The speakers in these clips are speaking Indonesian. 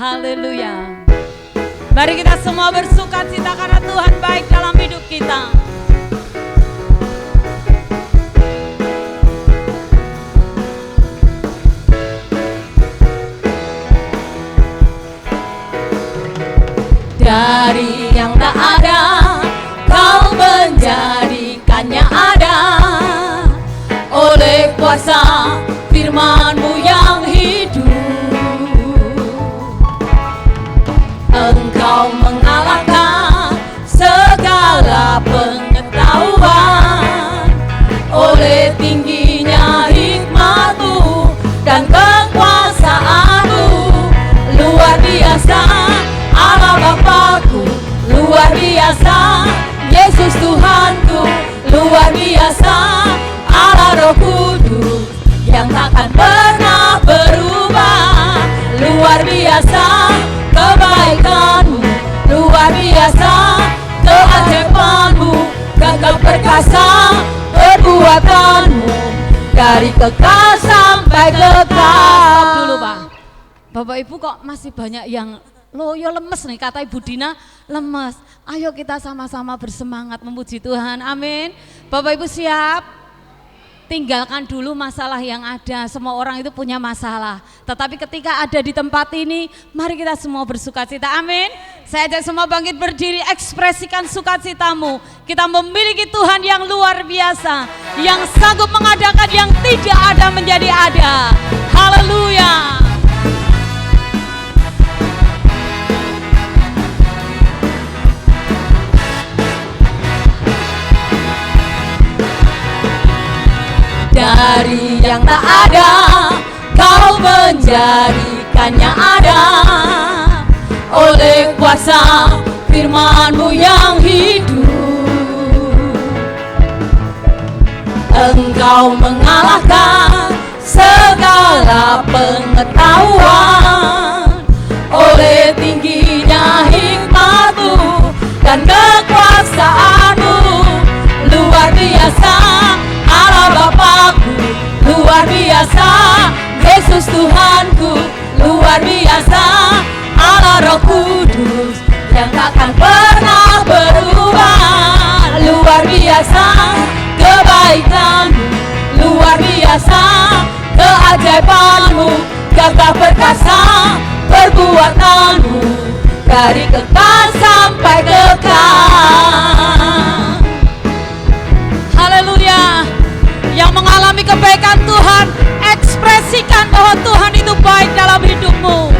Haleluya. Mari kita semua bersukacita karena Tuhan baik dalam hidup kita. Dari yang tak ada, Kau menjadikannya ada. Oleh kuasa firman-Mu yang hidup, Engkau mengalahkan segala pengetahuan. Oleh tingginya hikmat-Mu dan kekuasaan-Mu, luar biasa Allah Bapa-Ku, luar biasa Yesus Tuhan-Ku, luar biasa Allah Roh Kudus yang takkan pernah berubah. Luar biasa kebaikan-Mu, luar biasa keajaiban-Mu, gagah perkasa perbuatan-Mu, dari kekal sampai kekal. Dulu Pak, Bapak Ibu kok masih banyak yang loyo lemes nih, kata Ibu Dina lemes. Ayo kita sama-sama bersemangat memuji Tuhan, amin. Bapak Ibu siap? Tinggalkan dulu masalah yang ada, semua orang itu punya masalah. Tetapi ketika ada di tempat ini, mari kita semua bersukacita, amin. Saya ajak semua bangkit berdiri, ekspresikan sukacitamu. Kita memiliki Tuhan yang luar biasa, yang sanggup mengadakan yang tidak ada menjadi ada. Haleluya. Dari yang tak ada, Kau menjadikannya ada. Oleh kuasa firman-Mu yang hidup, Engkau mengalahkan segala pengetahuan. Oleh tingginya hikmat-Mu dan kekuasaan-Mu, luar biasa Allah Bapa-Ku, luar biasa Yesus Tuhan-Ku, luar biasa Allah Roh Kudus yang takkan pernah berubah. Luar biasa kebaikan-Mu, luar biasa keajaiban-Mu, gagah perkasa perbuatan-Mu, dari kekal sampai kekal. Haleluya. Yang mengalami kebaikan Tuhan, ekspresikan bahwa Tuhan itu baik dalam hidupmu.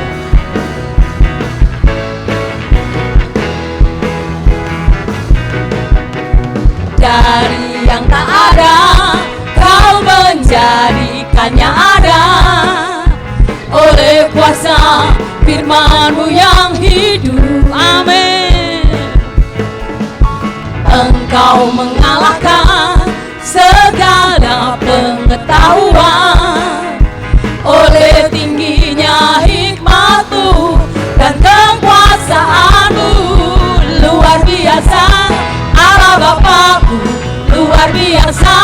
Dari yang tak ada, Kau menjadikannya ada. Oleh kuasa firman-Mu yang hidup, amin. Engkau mengalahkan segala pengetahuan. Oleh tingginya hikmat-Mu dan kekuasaan-Mu, luar biasa Allah Bapa-Ku, luar biasa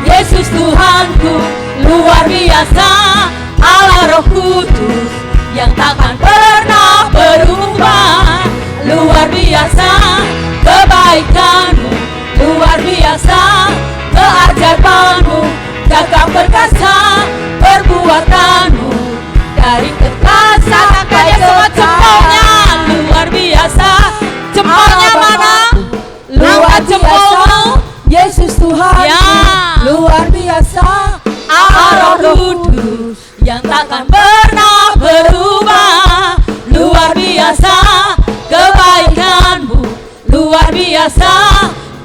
Yesus Tuhan-Ku, luar biasa Allah Roh Kudus yang takkan pernah berubah. Luar biasa kebaikan-Mu, luar biasa keajaiban-Mu, gagah perkasa perbuatan-Mu, dari kekal sampai kekal. Luar biasa. Jempolnya mana? Luar jempolmu Yesus Tuhan ya. Luar biasa Allah Roh Kudus yang takkan pernah berubah. Luar biasa kebaikan-Mu, luar biasa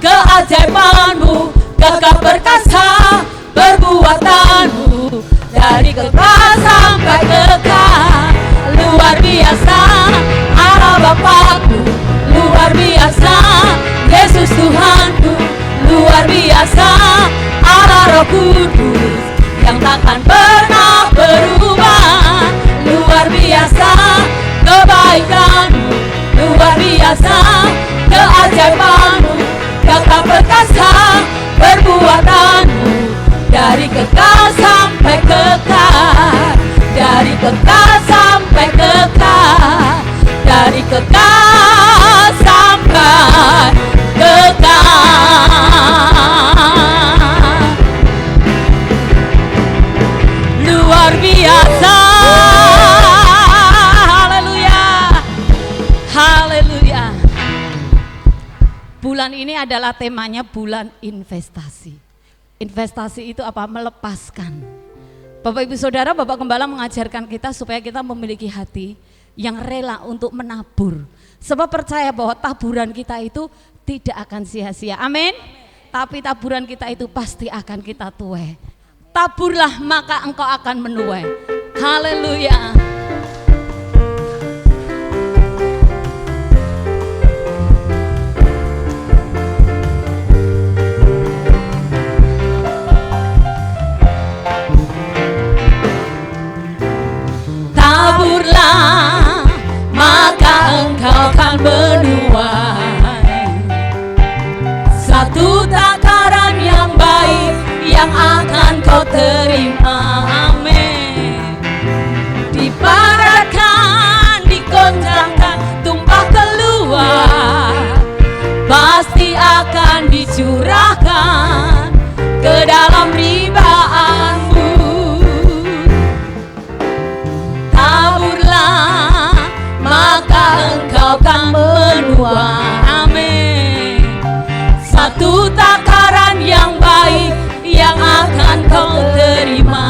keajaiban-Mu, gagah perkasa perbuatan-Mu, dari kekal sampai kekal. Luar biasa Allah Bapa-Ku, luar biasa Yesus Tuhan-Ku, luar biasa Allah Roh Kudus yang takkan pernah berubah. Luar biasa kebaikan-Mu, luar biasa keajaiban-Mu, gagah perkasa perbuatan-Mu, dari kekal bulan ini adalah temanya bulan investasi. Investasi itu apa? Melepaskan. Bapak Ibu Saudara, Bapak Gembala mengajarkan kita supaya kita memiliki hati yang rela untuk menabur. Sebab percaya bahwa taburan kita itu tidak akan sia-sia. Amin. Tapi taburan kita itu pasti akan kita tuai. Taburlah maka engkau akan menuai. Haleluya. Taburlah maka engkau akan menuai satu takaran yang baik yang akan kau terima. Amin. Diparatkan, digoncangkan, tumpah keluar, pasti akan dicurahkan ke dalam ribaanmu. Taburlah maka engkau akan menuai. Amin. Satu takaran yang baik yang akan kau terima.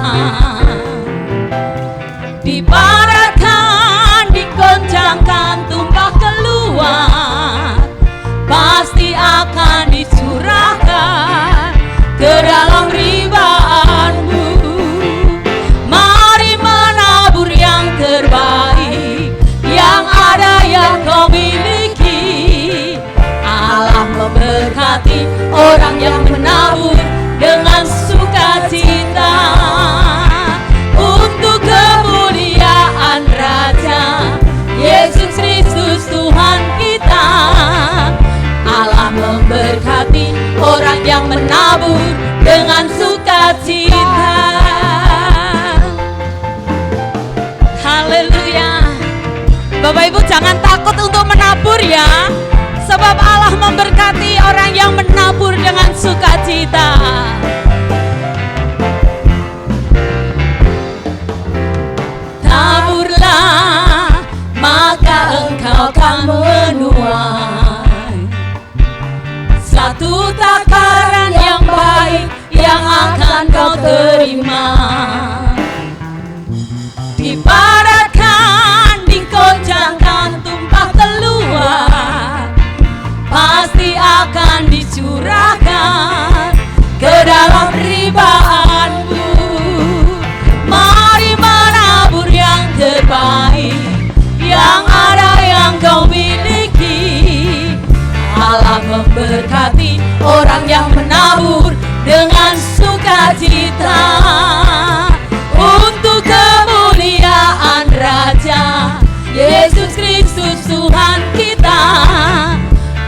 Diparatkan, digoncangkan, tumpah keluar, pasti akan dicurahkan ke dalam ribaanmu. Mari menabur yang terbaik yang ada yang kau miliki. Allah memberkati orang yang menabur dengan sukacita untuk kemuliaan Raja Yesus Kristus Tuhan kita. Allah memberkati orang yang menabur dengan sukacita. Haleluya. Bapak Ibu jangan takut untuk menabur ya. Sebab Allah memberkati orang yang menabur dengan sukacita. Taburlah maka engkau akan menuai satu takaran yang baik yang akan kau terima. Diparatkan, digoncangkan, tumpah keluar, pasti akan dicurahkan ke dalam ribaanmu. Mari menabur yang terbaik yang ada yang kau miliki. Allah memberkati orang yang menabur dengan sukacita untuk kemuliaan Raja Yesus Kristus Tuhan kita.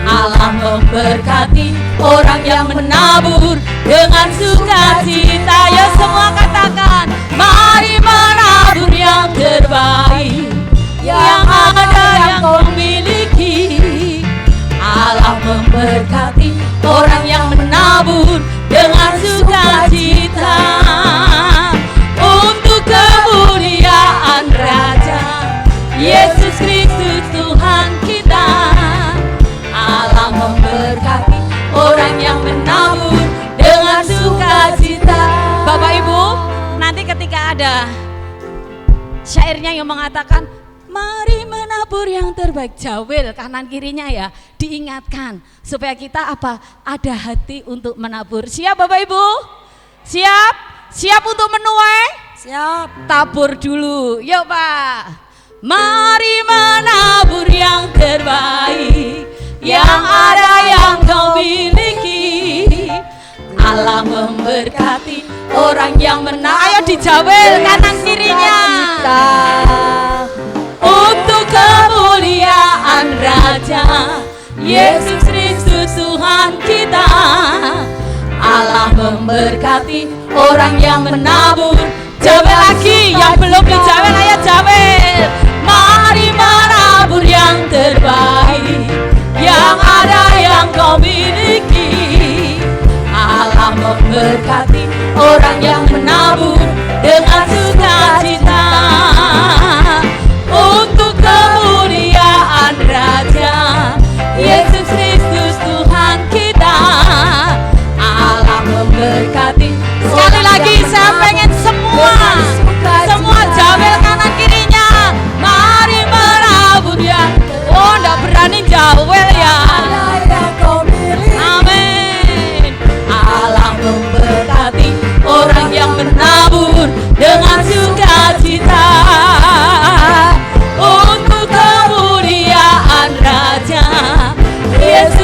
Allah memberkati orang yang menabur dengan sukacita. Ya semua katakan, mari menabur yang terbaik yang ada yang kau miliki. Allah memberkati orang yang menabur dengan sukacita untuk kemuliaan Raja Yesus Kristus Tuhan kita. Allah memberkati orang yang menabur dengan sukacita. Bapak Ibu, nanti ketika ada syairnya yang mengatakan mari menabur yang terbaik, jawil kanan kirinya ya, diingatkan supaya kita apa? Ada hati untuk menabur. Siap Bapak Ibu? Siap? Siap untuk menuai? Siap. Tabur dulu, yuk Pak. Mari menabur yang terbaik yang ada yang kau miliki. Allah memberkati orang yang menabur. Ayo dijawil kanan kirinya. Untuk kemuliaan Raja Yesus Kristus Tuhan kita. Allah memberkati orang yang menabur. Jawil lagi, yang belum dijawil ayo jawil. Mari menabur yang terbaik yang ada yang kau miliki. Allah memberkati orang yang menabur dengan sukacita untuk kemuliaan Raja Yesus Kristus Tuhan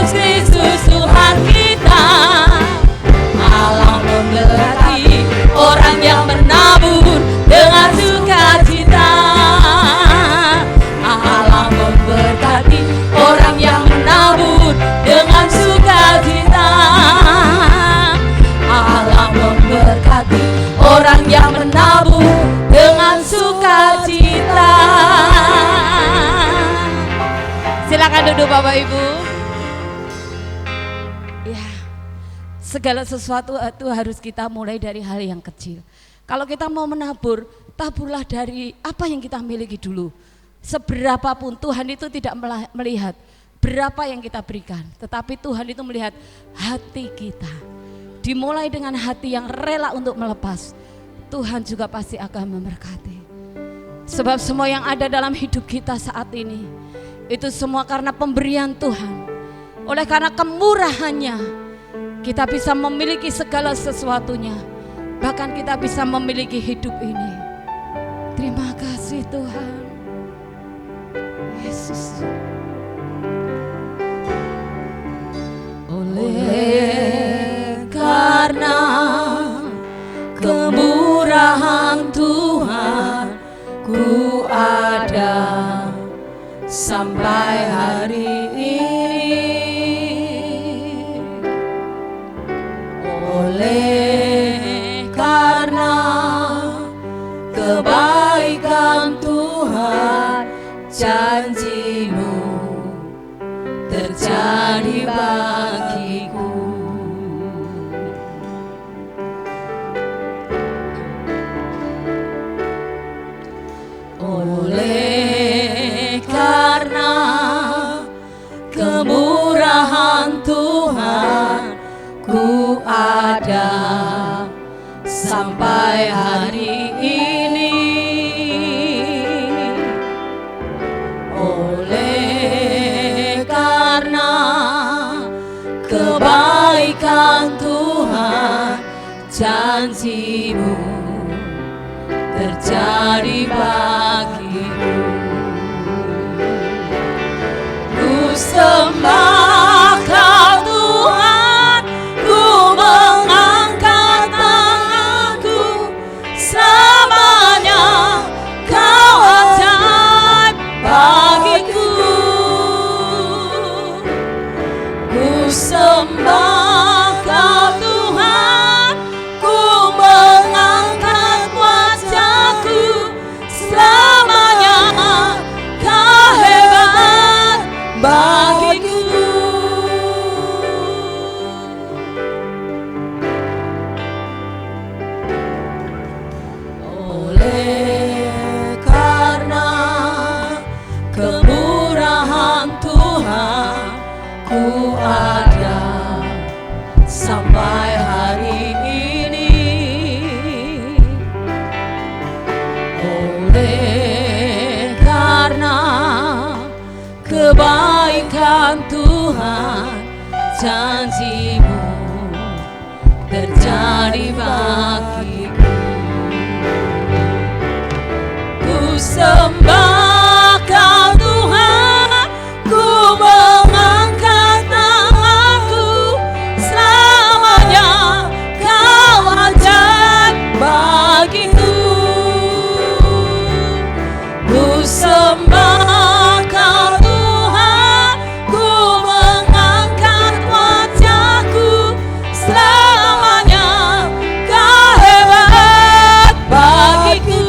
Yesus Kristus Tuhan kita. Allah memberkati orang yang menabur dengan sukacita. Allah memberkati orang yang menabur dengan sukacita. Allah memberkati orang yang menabur dengan sukacita. Silakan duduk Bapak Ibu. Ya, segala sesuatu itu harus kita mulai dari hal yang kecil. Kalau kita mau menabur, taburlah dari apa yang kita miliki dulu. Seberapapun Tuhan itu tidak melihat berapa yang kita berikan, tetapi Tuhan itu melihat hati kita. Dimulai dengan hati yang rela untuk melepas, Tuhan juga pasti akan memberkati. Sebab semua yang ada dalam hidup kita saat ini, itu semua karena pemberian Tuhan. Oleh karena kemurahannya, kita bisa memiliki segala sesuatunya. Bahkan kita bisa memiliki hidup ini. Terima kasih Tuhan Yesus. Oleh karena kemurahan Tuhan, ku ada sampai hari ini. Oleh karena kebaikan Tuhan, janji-Mu terjadi bagiku. Oleh karena kemurahan Tuhan, ku ada sampai hari ini. Oleh karena kebaikan Tuhan, janji-Mu terjadi bagiku. Ku sembah Kau Tuhan, ku mengangkat tanganku, selamanya Kau ajaib bagiku. Ku sembah Kau Tuhan, ku mengangkat wajahku, selamanya Kau hebat bagiku. Oleh karena kemurahan Tuhan, ku ada sampai hari ini. Oleh karena kebaikan Tuhan, janji-Mu terjadi bagiku. Ku sembah Kau Tuhan, ku mengangkat tanganku, selamanya Kau ajaib bagiku. Ku sembah Kau Tuhan, ku mengangkat wajahku, selamanya Kau hebat bagiku.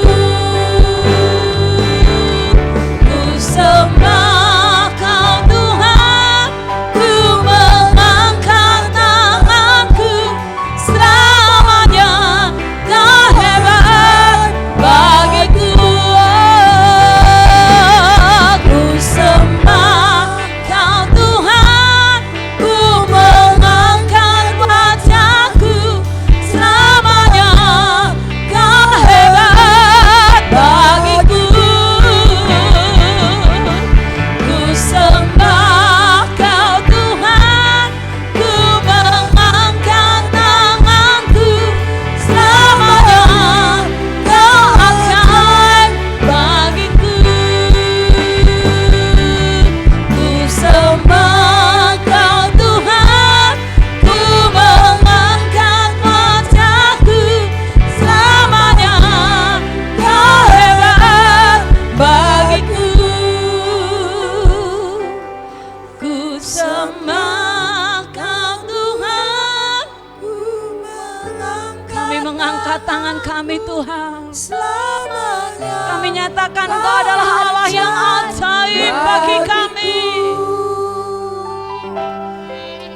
kami Tuhan. selamanya. Kami nyatakan Engkau adalah Allah yang ajaib bagi kami.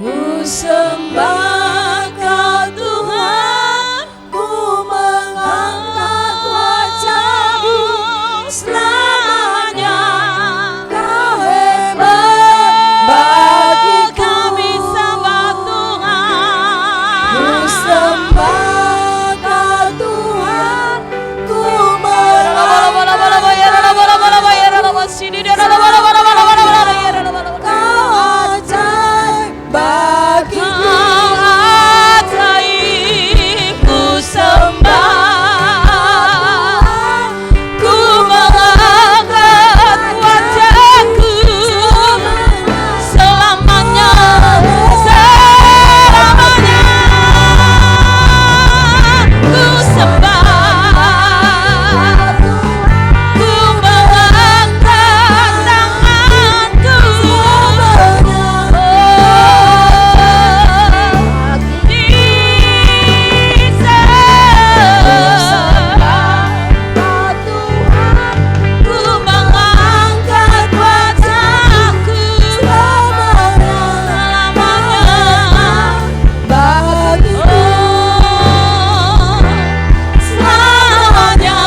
Ku sembah Kau Tuhan, ku mengangkat wajah-Mu selamanya. Kau hebat bagi Kami sembah Tuhan. ku sembah Kau Tuhan, ku mengangkat Kau ajaib bagiku. Ajaib ku sembah, ku mengangkat wajahku selamanya, selamanya. Ku sembah, ku mengangkat tanganku. Ku mengangkat wajahku selamanya, selamanya.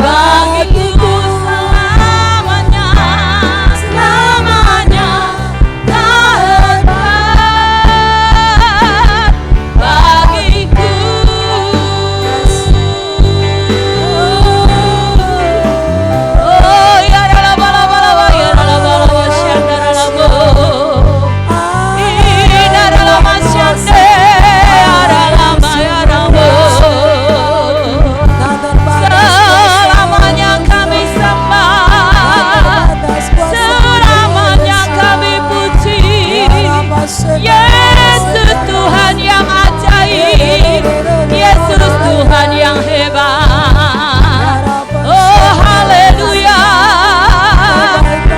Bagiku selamanya, selamanya. Kau hebat bagiku. Oh ya la la la la ya la la la la shandara la mo. Ina la la ma shande ara la ma ya la mo. Selamanya kami sembah, selamanya kami puji. Yesus Tuhan yang ajaib, Yesus Tuhan yang hebat. Oh haleluya,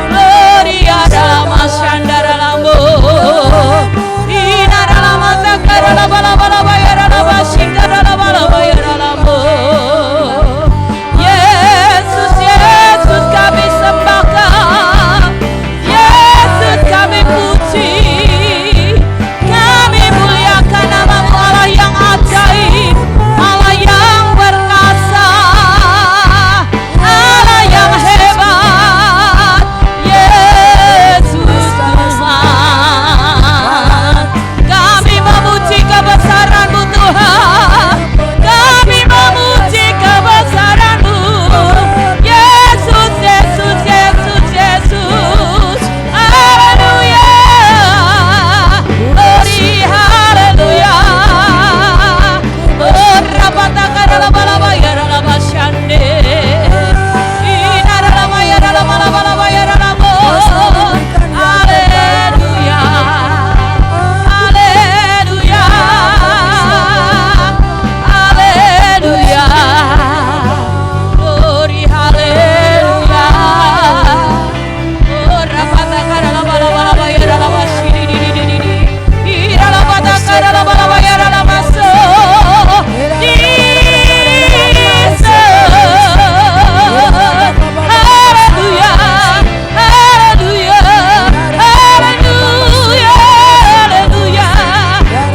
gloria dalam asyandara lambo. Ina dalam atakara laba laba laba ya laba shikara laba laba ya lambo. Yesus, Yesus kami sembahkan, Yesus kami puji, kami muliakan nama-Mu Allah yang ajaib, Allah yang perkasa, Allah yang hebat, Yesus Tuhan. Kami memuji kebesaran-Mu Tuhan, kami memuji kebesaran-Mu, Yesus, Yesus, Yesus, Yesus. Haleluya, glory, haleluya. Oh rapatakara laba laba ya laba shande. Ina laba ya laba laba laba ya laba. Haleluya, haleluya, haleluya. Glory, haleluya. Oh rapatakara laba laba laba ya laba shidi di di di di. Ira rapatakara laba laba ya laba so. Jesus. Haleluya, haleluya, haleluya, haleluya.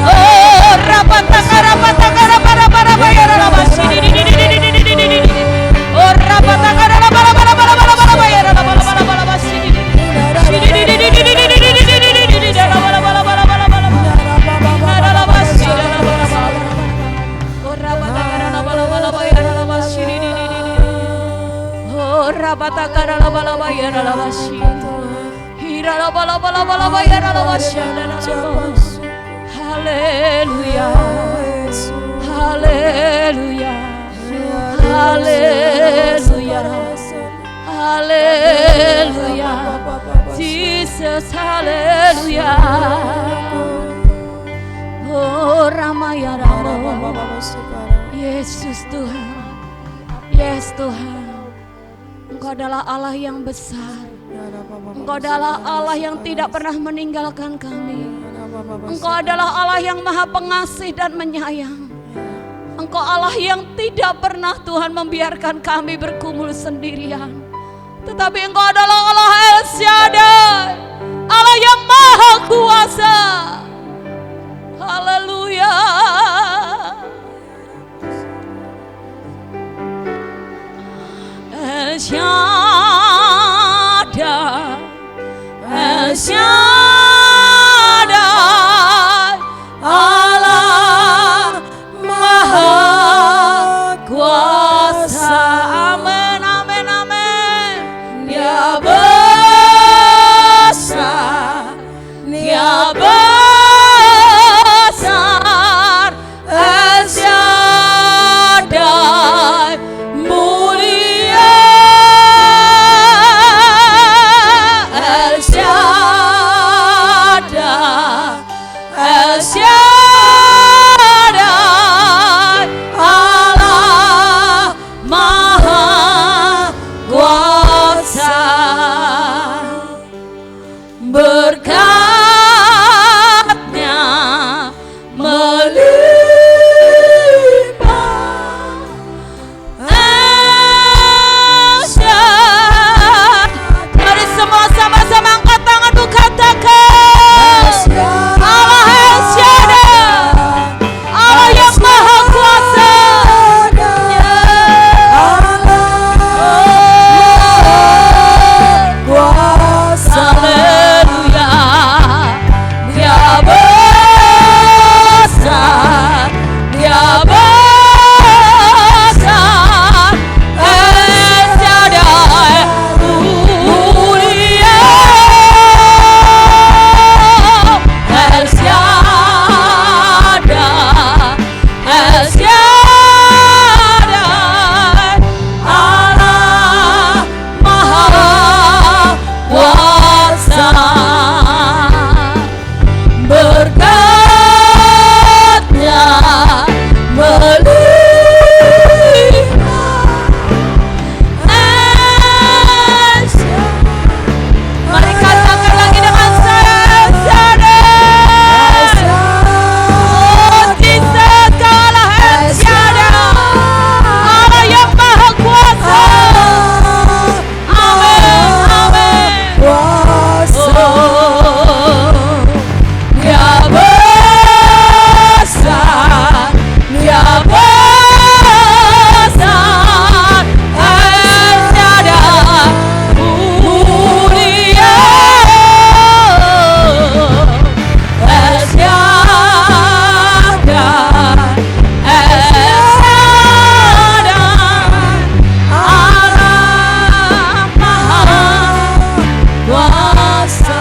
Oh rapatakara rapatakara para para ya laba shidi di di di di di di di di. Oh rapatakara laba laba laba laba laba ya laba laba laba laba shidi di. Shidi di di di di di di di di di di di laba laba laba laba laba laba. Ada laba shidi laba laba laba. Oh rapatakara laba laba laba ya laba shidi di di di di. Oh rapatakara laba laba ya laba shidi. Hira laba laba laba laba ya laba shidi laba. Haleluya, haleluya, haleluya, haleluya. Jesus, haleluya. Oh Ramaya Ramo, Yesus Tuhan, yes Tuhan. Engkau adalah Allah yang besar, Engkau adalah Allah yang tidak pernah meninggalkan kami. Engkau adalah Allah yang maha pengasih dan menyayang. Engkau Allah yang tidak pernah Tuhan membiarkan kami bergumul sendirian, tetapi Engkau adalah Allah El Shaddai, Allah yang maha kuasa. Haleluya. El Shaddai, El Shaddai, Allah maha kuasa. Amin, amin, amin. Dia besar, Dia besar. El Shaddai mulia. El Shaddai, El Shaddai, Allah maha kuasa. Berkatnya melimpah. El Shaddai. Mari semua sama-sama angkat tanganmu, katakan Allah El Shaddai, Allah yang maha kuasa. Haleluya. Dia besar, Dia besar. El Shaddai mulia. El Shaddai, El Shaddai, Allah maha kuasa. Berkatnya melimpah. El Shaddai. Mari katakan lagi dengan saya, El Shaddai. Oh, di segala El Shaddai, Allah yang maha kuasa. Amin, amin. Oh, Dia besar, Dia besar. El Shaddai mulia. El Shaddai, El Shaddai, Allah maha kuasa.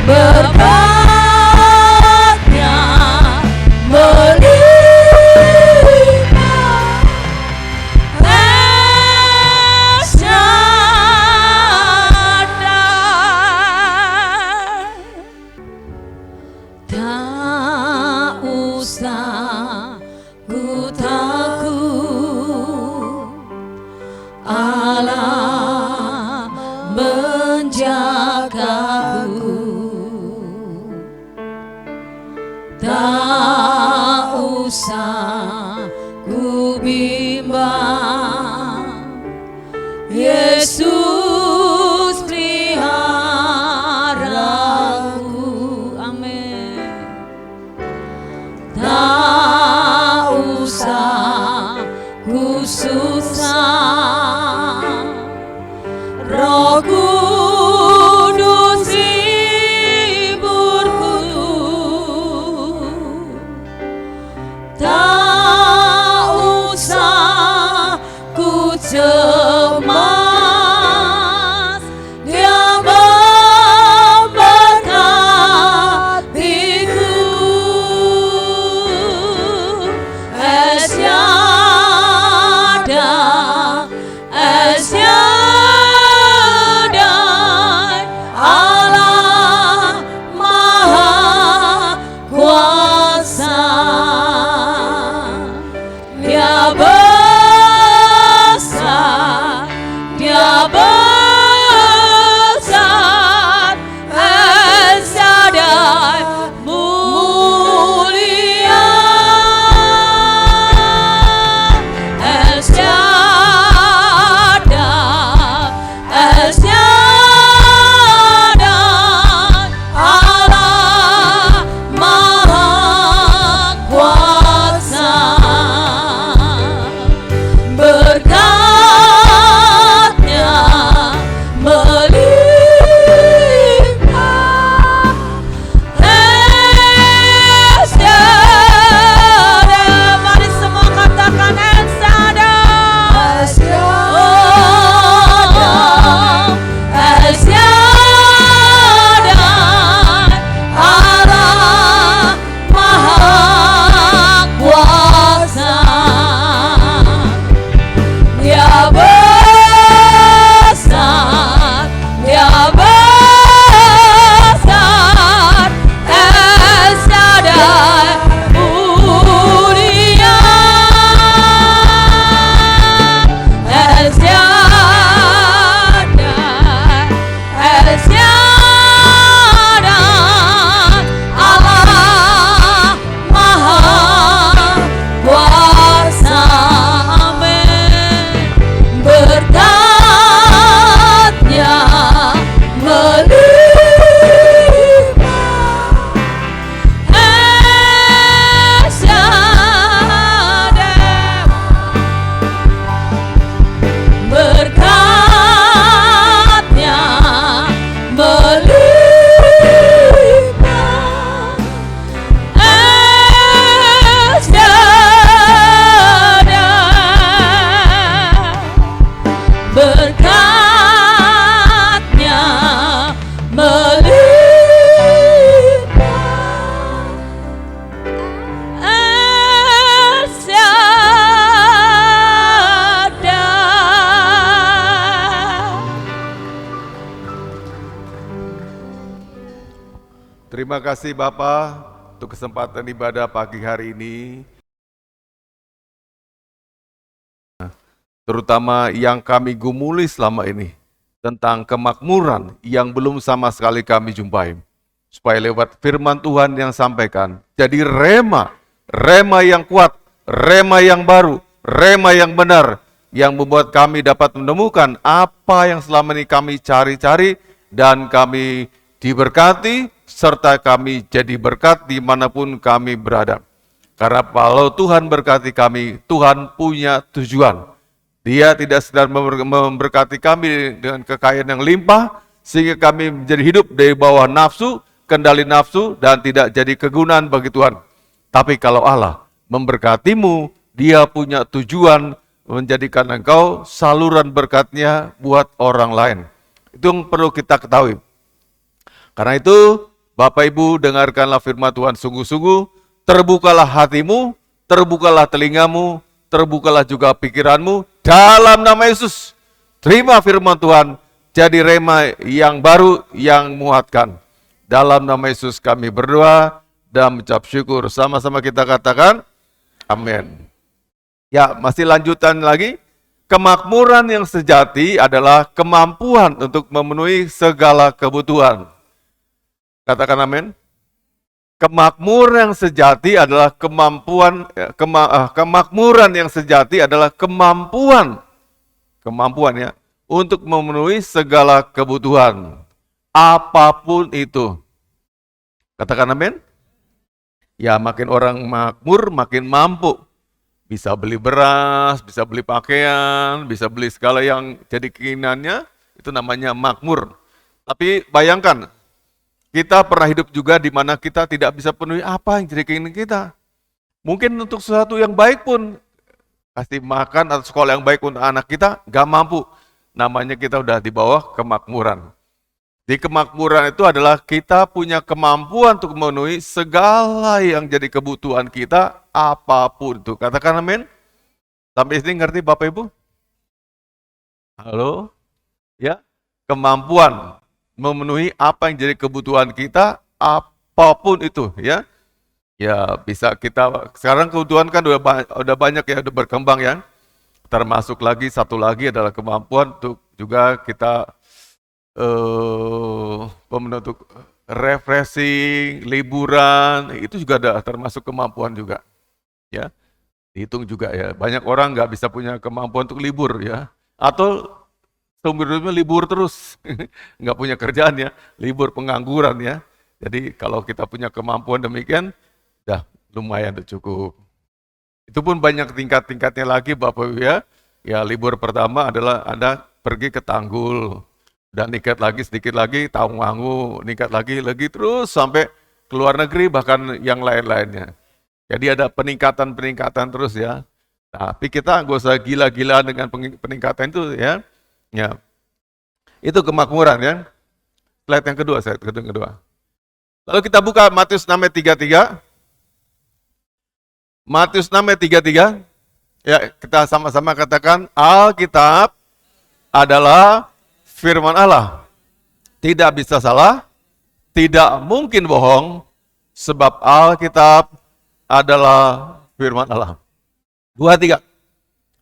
Berkatnya melimpah. El Shaddai. Tak usah ku takut, Allah menjagaku. Tak usah ku bimbang, Yesus peliharaku. Amin. Tak usah ku susah, Roh Kudus hiburku. Tak usah ku cemas, berkatnya melimpah. Terima kasih Bapak untuk kesempatan ibadah pagi hari ini. Terutama yang kami gumuli selama ini tentang kemakmuran yang belum sama sekali kami jumpai. Supaya lewat firman Tuhan yang sampaikan, jadi rema yang kuat, rema yang baru, rema yang benar, yang membuat kami dapat menemukan apa yang selama ini kami cari-cari dan kami diberkati, serta kami jadi berkat dimanapun kami berada. Karena kalau Tuhan berkati kami, Tuhan punya tujuan. Dia tidak sedang memberkati kami dengan kekayaan yang limpah, sehingga kami menjadi hidup dari bawah nafsu, kendali nafsu, dan tidak jadi kegunaan bagi Tuhan. Tapi kalau Allah memberkatimu, Dia punya tujuan menjadikan engkau saluran berkatnya buat orang lain. Itu yang perlu kita ketahui. Karena itu, Bapak Ibu dengarkanlah firman Tuhan sungguh-sungguh, terbukalah hatimu, terbukalah telingamu, terbukalah juga pikiranmu, dalam nama Yesus. Terima firman Tuhan, jadi rema yang baru yang menguatkan. Dalam nama Yesus kami berdoa dan mengucap syukur. Sama-sama kita katakan, amin. Ya, masih lanjutan lagi. Kemakmuran yang sejati adalah kemampuan untuk memenuhi segala kebutuhan. Katakan amin. Kemakmuran yang sejati adalah kemakmuran yang sejati adalah kemampuan ya untuk memenuhi segala kebutuhan apapun itu. Katakan amin. Ya, makin orang makmur makin mampu. Bisa beli beras, bisa beli pakaian, bisa beli segala yang jadi keinginannya, itu namanya makmur. Tapi bayangkan, kita pernah hidup juga di mana kita tidak bisa penuhi apa yang jadi keinginan kita. Mungkin untuk sesuatu yang baik pun, kasih makan atau sekolah yang baik untuk anak kita, gak mampu. Namanya kita udah di bawah kemakmuran. Di kemakmuran itu adalah kita punya kemampuan untuk memenuhi segala yang jadi kebutuhan kita, apapun itu. Katakan amin. Sampai sini ngerti Bapak Ibu? Halo? Ya, kemampuan memenuhi apa yang jadi kebutuhan kita, apapun itu, ya. Ya, bisa kita, sekarang kebutuhan kan udah banyak ya, udah berkembang ya. Termasuk lagi, satu lagi adalah kemampuan untuk juga kita untuk refreshing, liburan, itu juga ada termasuk kemampuan juga. Ya, dihitung juga ya, banyak orang nggak bisa punya kemampuan untuk libur ya. Atau seumur hidupnya libur terus, nggak punya kerjaan ya, libur pengangguran ya. Jadi kalau kita punya kemampuan demikian, dah lumayan udah cukup. Itu pun banyak tingkat-tingkatnya lagi Bapak Ibu ya. Ya libur pertama adalah Anda pergi ke Tanggul, dan nikah lagi sedikit lagi Tawangmangu, nikah lagi terus sampai ke luar negeri bahkan yang lain-lainnya. Jadi ada peningkatan terus ya. Tapi kita nggak usah gila-gilaan dengan peningkatan itu ya. Ya, itu kemakmuran ya. Slide yang kedua, Lalu kita buka Matius 6 ayat 33. Matius 6 ayat 33. Ya, kita sama-sama katakan, Alkitab adalah firman Allah. Tidak bisa salah, tidak mungkin bohong, sebab Alkitab adalah firman Allah. 2, 3.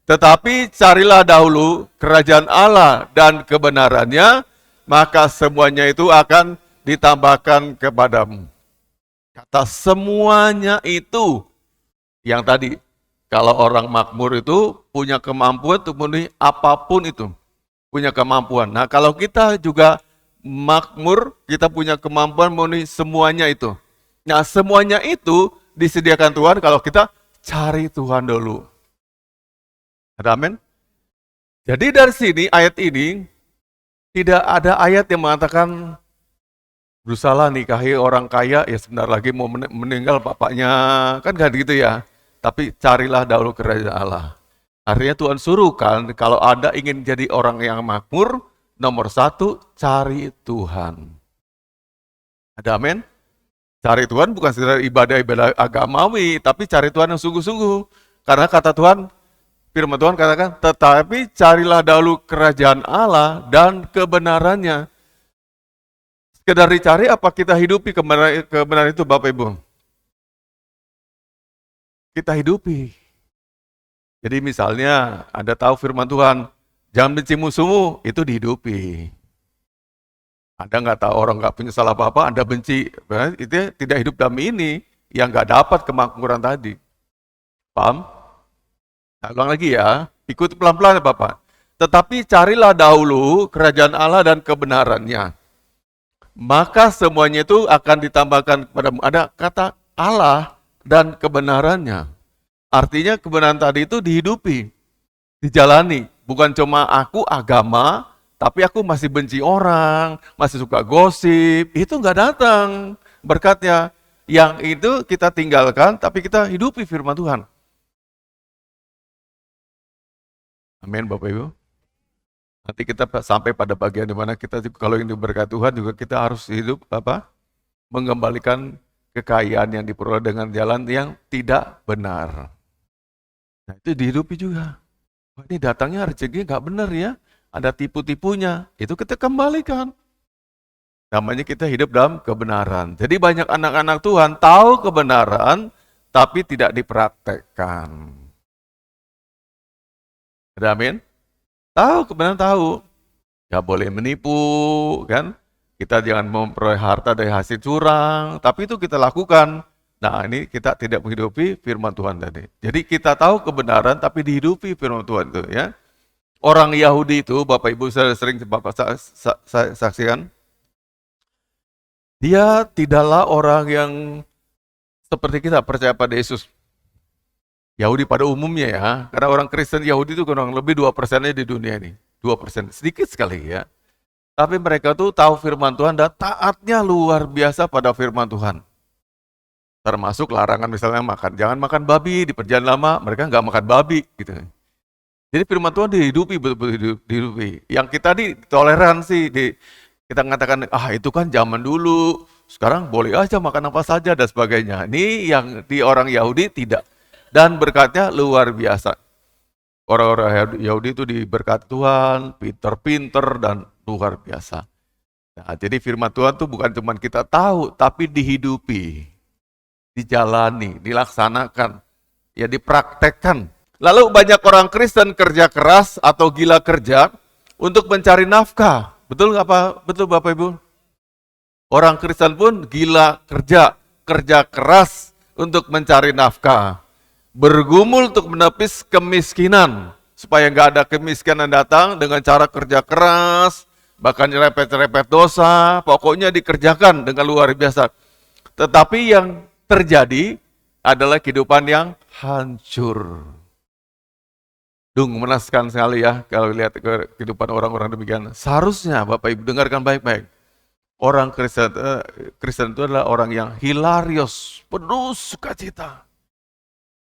Tetapi carilah dahulu kerajaan Allah dan kebenarannya, maka semuanya itu akan ditambahkan kepadamu. Kata semuanya itu, yang tadi, kalau orang makmur itu punya kemampuan untuk memenuhi apapun itu. Punya kemampuan. Nah kalau kita juga makmur, kita punya kemampuan memenuhi semuanya itu. Nah semuanya itu disediakan Tuhan kalau kita cari Tuhan dulu. Ada amin? Jadi dari sini, ayat ini, tidak ada ayat yang mengatakan, berusaha nikahi orang kaya, ya sebentar lagi mau meninggal bapaknya, kan gak gitu ya. Tapi carilah dahulu kerajaan Allah. Artinya Tuhan suruh kan, kalau Anda ingin jadi orang yang makmur, nomor satu, cari Tuhan. Ada amin? Cari Tuhan bukan sekedar ibadah-ibadah agamawi, tapi cari Tuhan yang sungguh-sungguh. Karena kata Tuhan, firman Tuhan katakan, tetapi carilah dahulu kerajaan Allah dan kebenarannya. Sekedar dicari apa kita hidupi kebenaran itu Bapak Ibu? Kita hidupi. Jadi misalnya Anda tahu firman Tuhan, jangan benci musuhmu, itu dihidupi. Anda nggak tahu orang nggak punya salah apa-apa, Anda benci, itu tidak hidup dalam ini, yang nggak dapat kemakmuran tadi. Paham? Nah, ulang lagi ya, ikut pelan-pelan ya Bapak. Tetapi carilah dahulu kerajaan Allah dan kebenarannya. Maka semuanya itu akan ditambahkan kepadamu. Ada kata Allah dan kebenarannya. Artinya kebenaran tadi itu dihidupi, dijalani. Bukan cuma aku agama, tapi aku masih benci orang, masih suka gosip. Itu nggak datang berkatnya. Yang itu kita tinggalkan, tapi kita hidupi firman Tuhan. Amin Bapak Ibu. Nanti kita sampai pada bagian di mana kita kalau ingin berkat Tuhan juga kita harus hidup mengembalikan kekayaan yang diperoleh dengan jalan yang tidak benar. Nah itu dihidupi juga. Wah, ini datangnya rezeki nggak benar ya, ada tipu-tipunya. Itu kita kembalikan. Namanya kita hidup dalam kebenaran. Jadi banyak anak-anak Tuhan tahu kebenaran tapi tidak dipraktekkan. Ada amin? Tahu, kebenaran tahu. Gak boleh menipu, kan? Kita jangan memperoleh harta dari hasil curang, tapi itu kita lakukan. Nah, ini kita tidak menghidupi firman Tuhan tadi. Jadi kita tahu kebenaran, tapi dihidupi firman Tuhan itu, ya. Orang Yahudi itu, Bapak Ibu saya sering Bapak saksikan, dia tidaklah orang yang seperti kita percaya pada Yesus. Yahudi pada umumnya ya, karena orang Kristen Yahudi itu kurang lebih 2%-nya di dunia ini. 2%, sedikit sekali ya. Tapi mereka tuh tahu firman Tuhan dan taatnya luar biasa pada firman Tuhan. Termasuk larangan misalnya jangan makan babi, di perjanjian lama mereka nggak makan babi gitu. Jadi firman Tuhan dihidupi, betul-betul dihidupi. Yang kita toleransi, kita mengatakan, itu kan zaman dulu, sekarang boleh aja makan apa saja dan sebagainya. Ini yang di orang Yahudi tidak. Dan berkatnya luar biasa. Orang-orang Yahudi itu diberkati Tuhan, pinter-pinter dan luar biasa. Nah, jadi firman Tuhan itu bukan cuma kita tahu, tapi dihidupi, dijalani, dilaksanakan, ya dipraktekkan. Lalu banyak orang Kristen kerja keras atau gila kerja untuk mencari nafkah. Betul nggak Pak? Betul Bapak Ibu? Orang Kristen pun gila kerja keras untuk mencari nafkah. Bergumul untuk menepis kemiskinan, supaya nggak ada kemiskinan datang dengan cara kerja keras, bahkan nyerepet-nyerepet dosa, pokoknya dikerjakan dengan luar biasa. Tetapi yang terjadi adalah kehidupan yang hancur. Menaskan sekali ya kalau lihat kehidupan orang-orang demikian. Seharusnya Bapak Ibu dengarkan baik-baik. Orang Kristen itu adalah orang yang hilarious, penuh sukacita.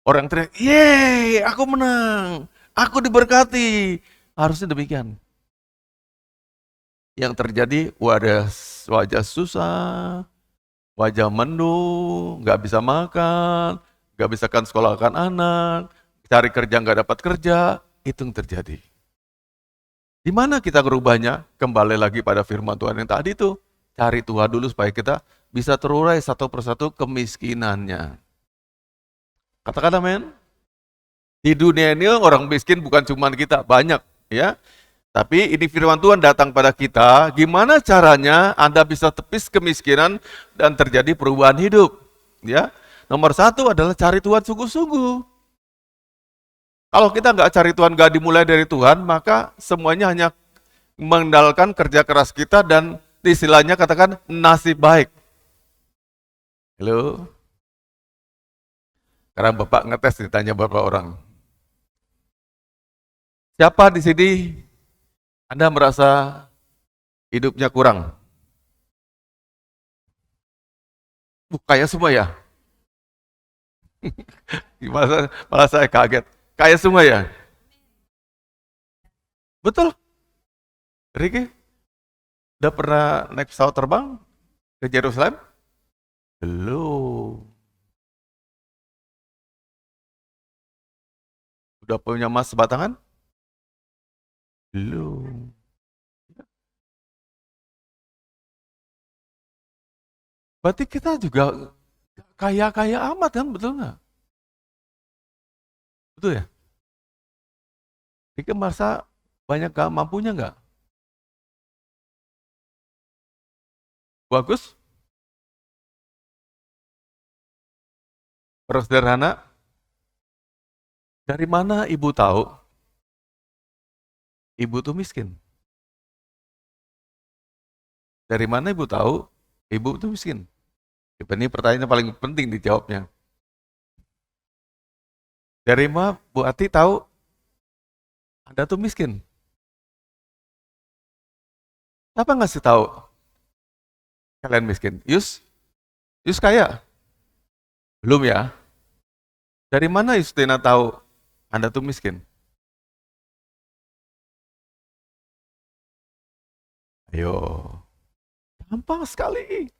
Orang teriak, yeay, aku menang, aku diberkati. Harusnya demikian. Yang terjadi wajah susah, wajah mendung, nggak bisa makan, nggak bisa sekolahkan anak, cari kerja nggak dapat kerja, itu yang terjadi. Di mana kita merubahnya? Kembali lagi pada firman Tuhan yang tadi itu, cari Tuhan dulu supaya kita bisa terurai satu persatu kemiskinannya. Katakan amin. Di dunia ini orang miskin bukan cuma kita, banyak ya. Tapi ini firman Tuhan datang pada kita, gimana caranya Anda bisa tepis kemiskinan dan terjadi perubahan hidup. Ya, nomor satu adalah cari Tuhan sungguh-sungguh. Kalau kita nggak cari Tuhan, nggak dimulai dari Tuhan, maka semuanya hanya mengandalkan kerja keras kita dan istilahnya katakan nasib baik. Halo? Sekarang Bapak ngetes ditanya beberapa orang. Siapa di sini Anda merasa hidupnya kurang? Kaya semua ya? Malah saya kaget. Kaya semua ya? Betul? Ricky, udah pernah naik pesawat terbang ke Yerusalem? Belum. Udah punya emas sebatangan? Belum. Berarti kita juga kaya-kaya amat kan, betul nggak? Betul ya? Rika merasa banyak gak mampunya nggak? Bagus? Terus sederhana? Dari mana ibu tahu ibu tuh miskin? Dari mana ibu tahu ibu tuh miskin? Ini pertanyaan paling penting dijawabnya. Dari mana Bu Ati tahu Anda tuh miskin? Siapa ngasih tahu kalian miskin? Yus kaya? Belum ya? Dari mana Justina tahu Anda tuh miskin? Ayo, gampang sekali.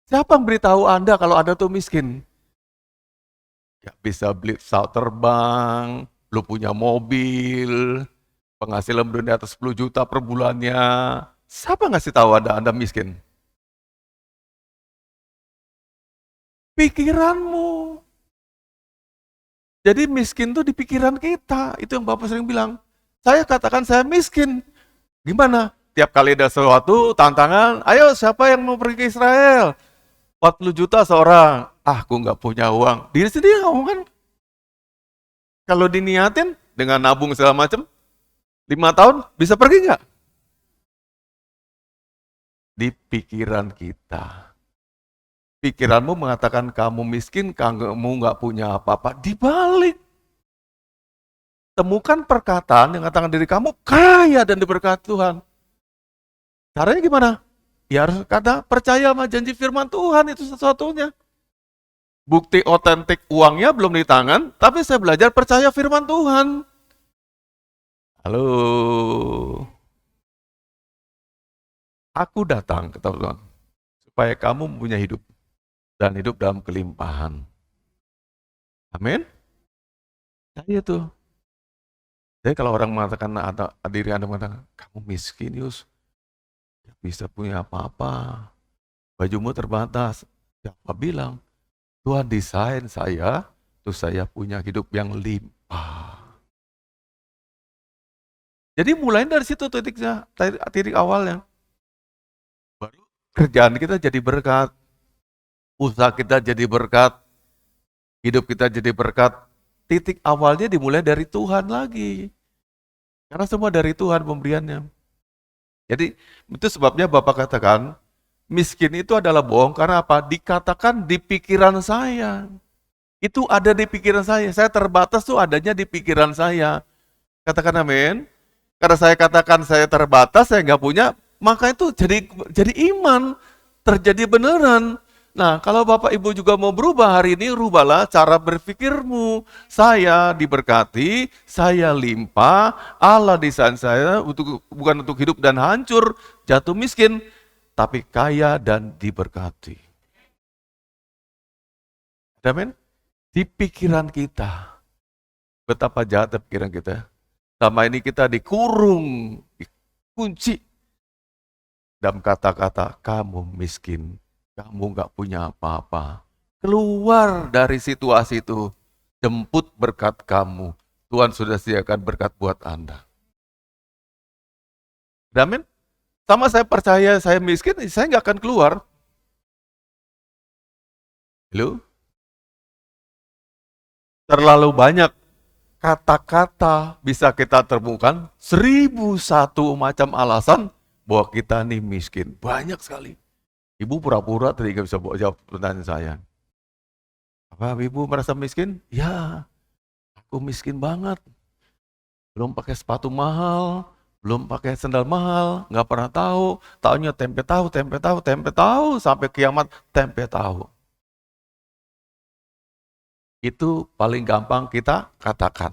Siapa yang beritahu Anda kalau Anda tuh miskin? Gak bisa beli pesawat terbang, lu punya mobil, penghasilan belum di atas 10 juta per bulannya. Siapa ngasih tahu Anda miskin? Pikiranmu. Jadi miskin tuh di pikiran kita. Itu yang Bapak sering bilang. Saya katakan saya miskin. Gimana? Tiap kali ada sesuatu, tantangan, ayo siapa yang mau pergi ke Israel? 40 juta seorang. Ah, aku nggak punya uang. Diri sendiri ngomong kan? Kalau diniatin dengan nabung segala macam, 5 tahun bisa pergi nggak? Di pikiran kita. Pikiranmu mengatakan kamu miskin, kamu nggak punya apa-apa. Dibalik. Temukan perkataan yang mengatakan diri kamu kaya dan diberkati Tuhan. Caranya gimana? Ya harus kata percaya sama janji firman Tuhan, itu satu-satunya. Bukti otentik uangnya belum di tangan, tapi saya belajar percaya firman Tuhan. Halo. Aku datang ke Tuhan supaya kamu punya hidup dan hidup dalam kelimpahan. Amin. Saya tuh. Jadi kalau orang mengatakan diri Anda mengatakan kamu miskin, Yus, gak bisa punya apa-apa, bajumu terbatas. Siapa bilang? Tuhan desain saya, terus saya punya hidup yang limpah. Jadi mulai dari situ titik awalnya. Baru kerjaan kita jadi berkat, usaha kita jadi berkat, hidup kita jadi berkat. Titik awalnya dimulai dari Tuhan lagi. Karena semua dari Tuhan pemberiannya. Jadi itu sebabnya Bapak katakan, miskin itu adalah bohong karena apa? Dikatakan di pikiran saya. Itu ada di pikiran saya. Saya terbatas tuh adanya di pikiran saya. Katakan amin. Karena saya katakan saya terbatas, saya nggak punya, maka itu jadi iman. Terjadi beneran. Nah, kalau Bapak Ibu juga mau berubah hari ini, rubahlah cara berpikirmu. Saya diberkati, saya limpah, Allah desain saya bukan untuk hidup dan hancur, jatuh miskin, tapi kaya dan diberkati. Amin? Di pikiran kita. Betapa jahat pikiran kita. Selama ini kita dikurung, dikunci. Dalam kata-kata, kamu miskin. Kamu nggak punya apa-apa. Keluar dari situasi itu. Jemput berkat kamu. Tuhan sudah sediakan berkat buat Anda. Amin? Sama saya percaya saya miskin, saya nggak akan keluar. Halo? Terlalu banyak kata-kata bisa kita temukan. 1001 macam alasan bahwa kita nih miskin. Banyak sekali. Ibu pura-pura tadi gak bisa jawab pertanyaan saya. Apa ibu merasa miskin? Ya, aku miskin banget. Belum pakai sepatu mahal, belum pakai sandal mahal, nggak pernah tahu. Taunya tempe tahu, sampai kiamat tempe tahu. Itu paling gampang kita katakan.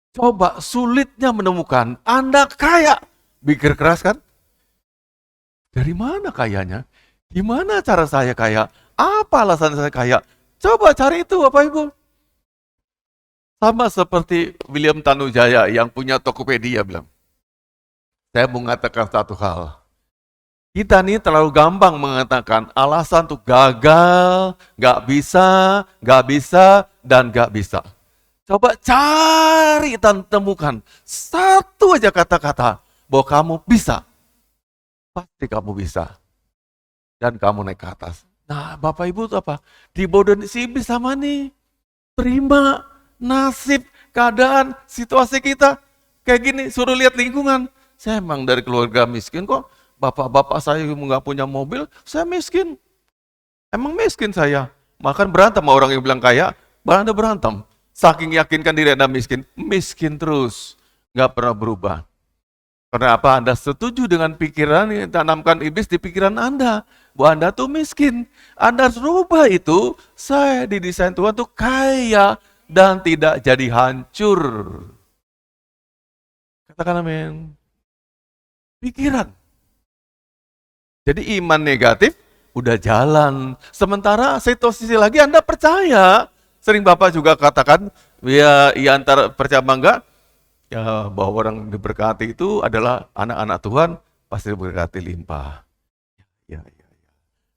Coba sulitnya menemukan, Anda kaya. Pikir keras kan? Dari mana kayanya? Gimana cara saya kaya? Apa alasan saya kaya? Coba cari itu Bapak Ibu. Sama seperti William Tanujaya yang punya Tokopedia bilang. Saya mau mengatakan satu hal. Kita nih terlalu gampang mengatakan alasan untuk gagal, nggak bisa, dan nggak bisa. Coba cari dan temukan satu aja kata-kata bahwa kamu bisa. Pasti kamu bisa. Dan kamu naik ke atas. Nah, Bapak Ibu itu apa? Di bodoh si iblis sama nih. Terima nasib, keadaan, situasi kita. Kayak gini, suruh lihat lingkungan. Saya emang dari keluarga miskin kok. Bapak-bapak saya nggak punya mobil, saya miskin. Emang miskin saya. Makan berantem sama orang yang bilang kaya, Anda berantem. Saking yakinkan diri Anda miskin, miskin terus. Nggak pernah berubah. Karena apa? Anda setuju dengan pikiran yang tanamkan iblis di pikiran Anda. Bahwa Anda tuh miskin. Anda harus rubah itu, saya didesain Tuhan tuh kaya dan tidak jadi hancur. Katakan amin. Pikiran. Jadi iman negatif udah jalan. Sementara situasi lagi Anda percaya. Sering Bapak juga katakan, ya antara percaya apa enggak, ya bahwa orang diberkati itu adalah anak-anak Tuhan, pasti diberkati limpah. Ya.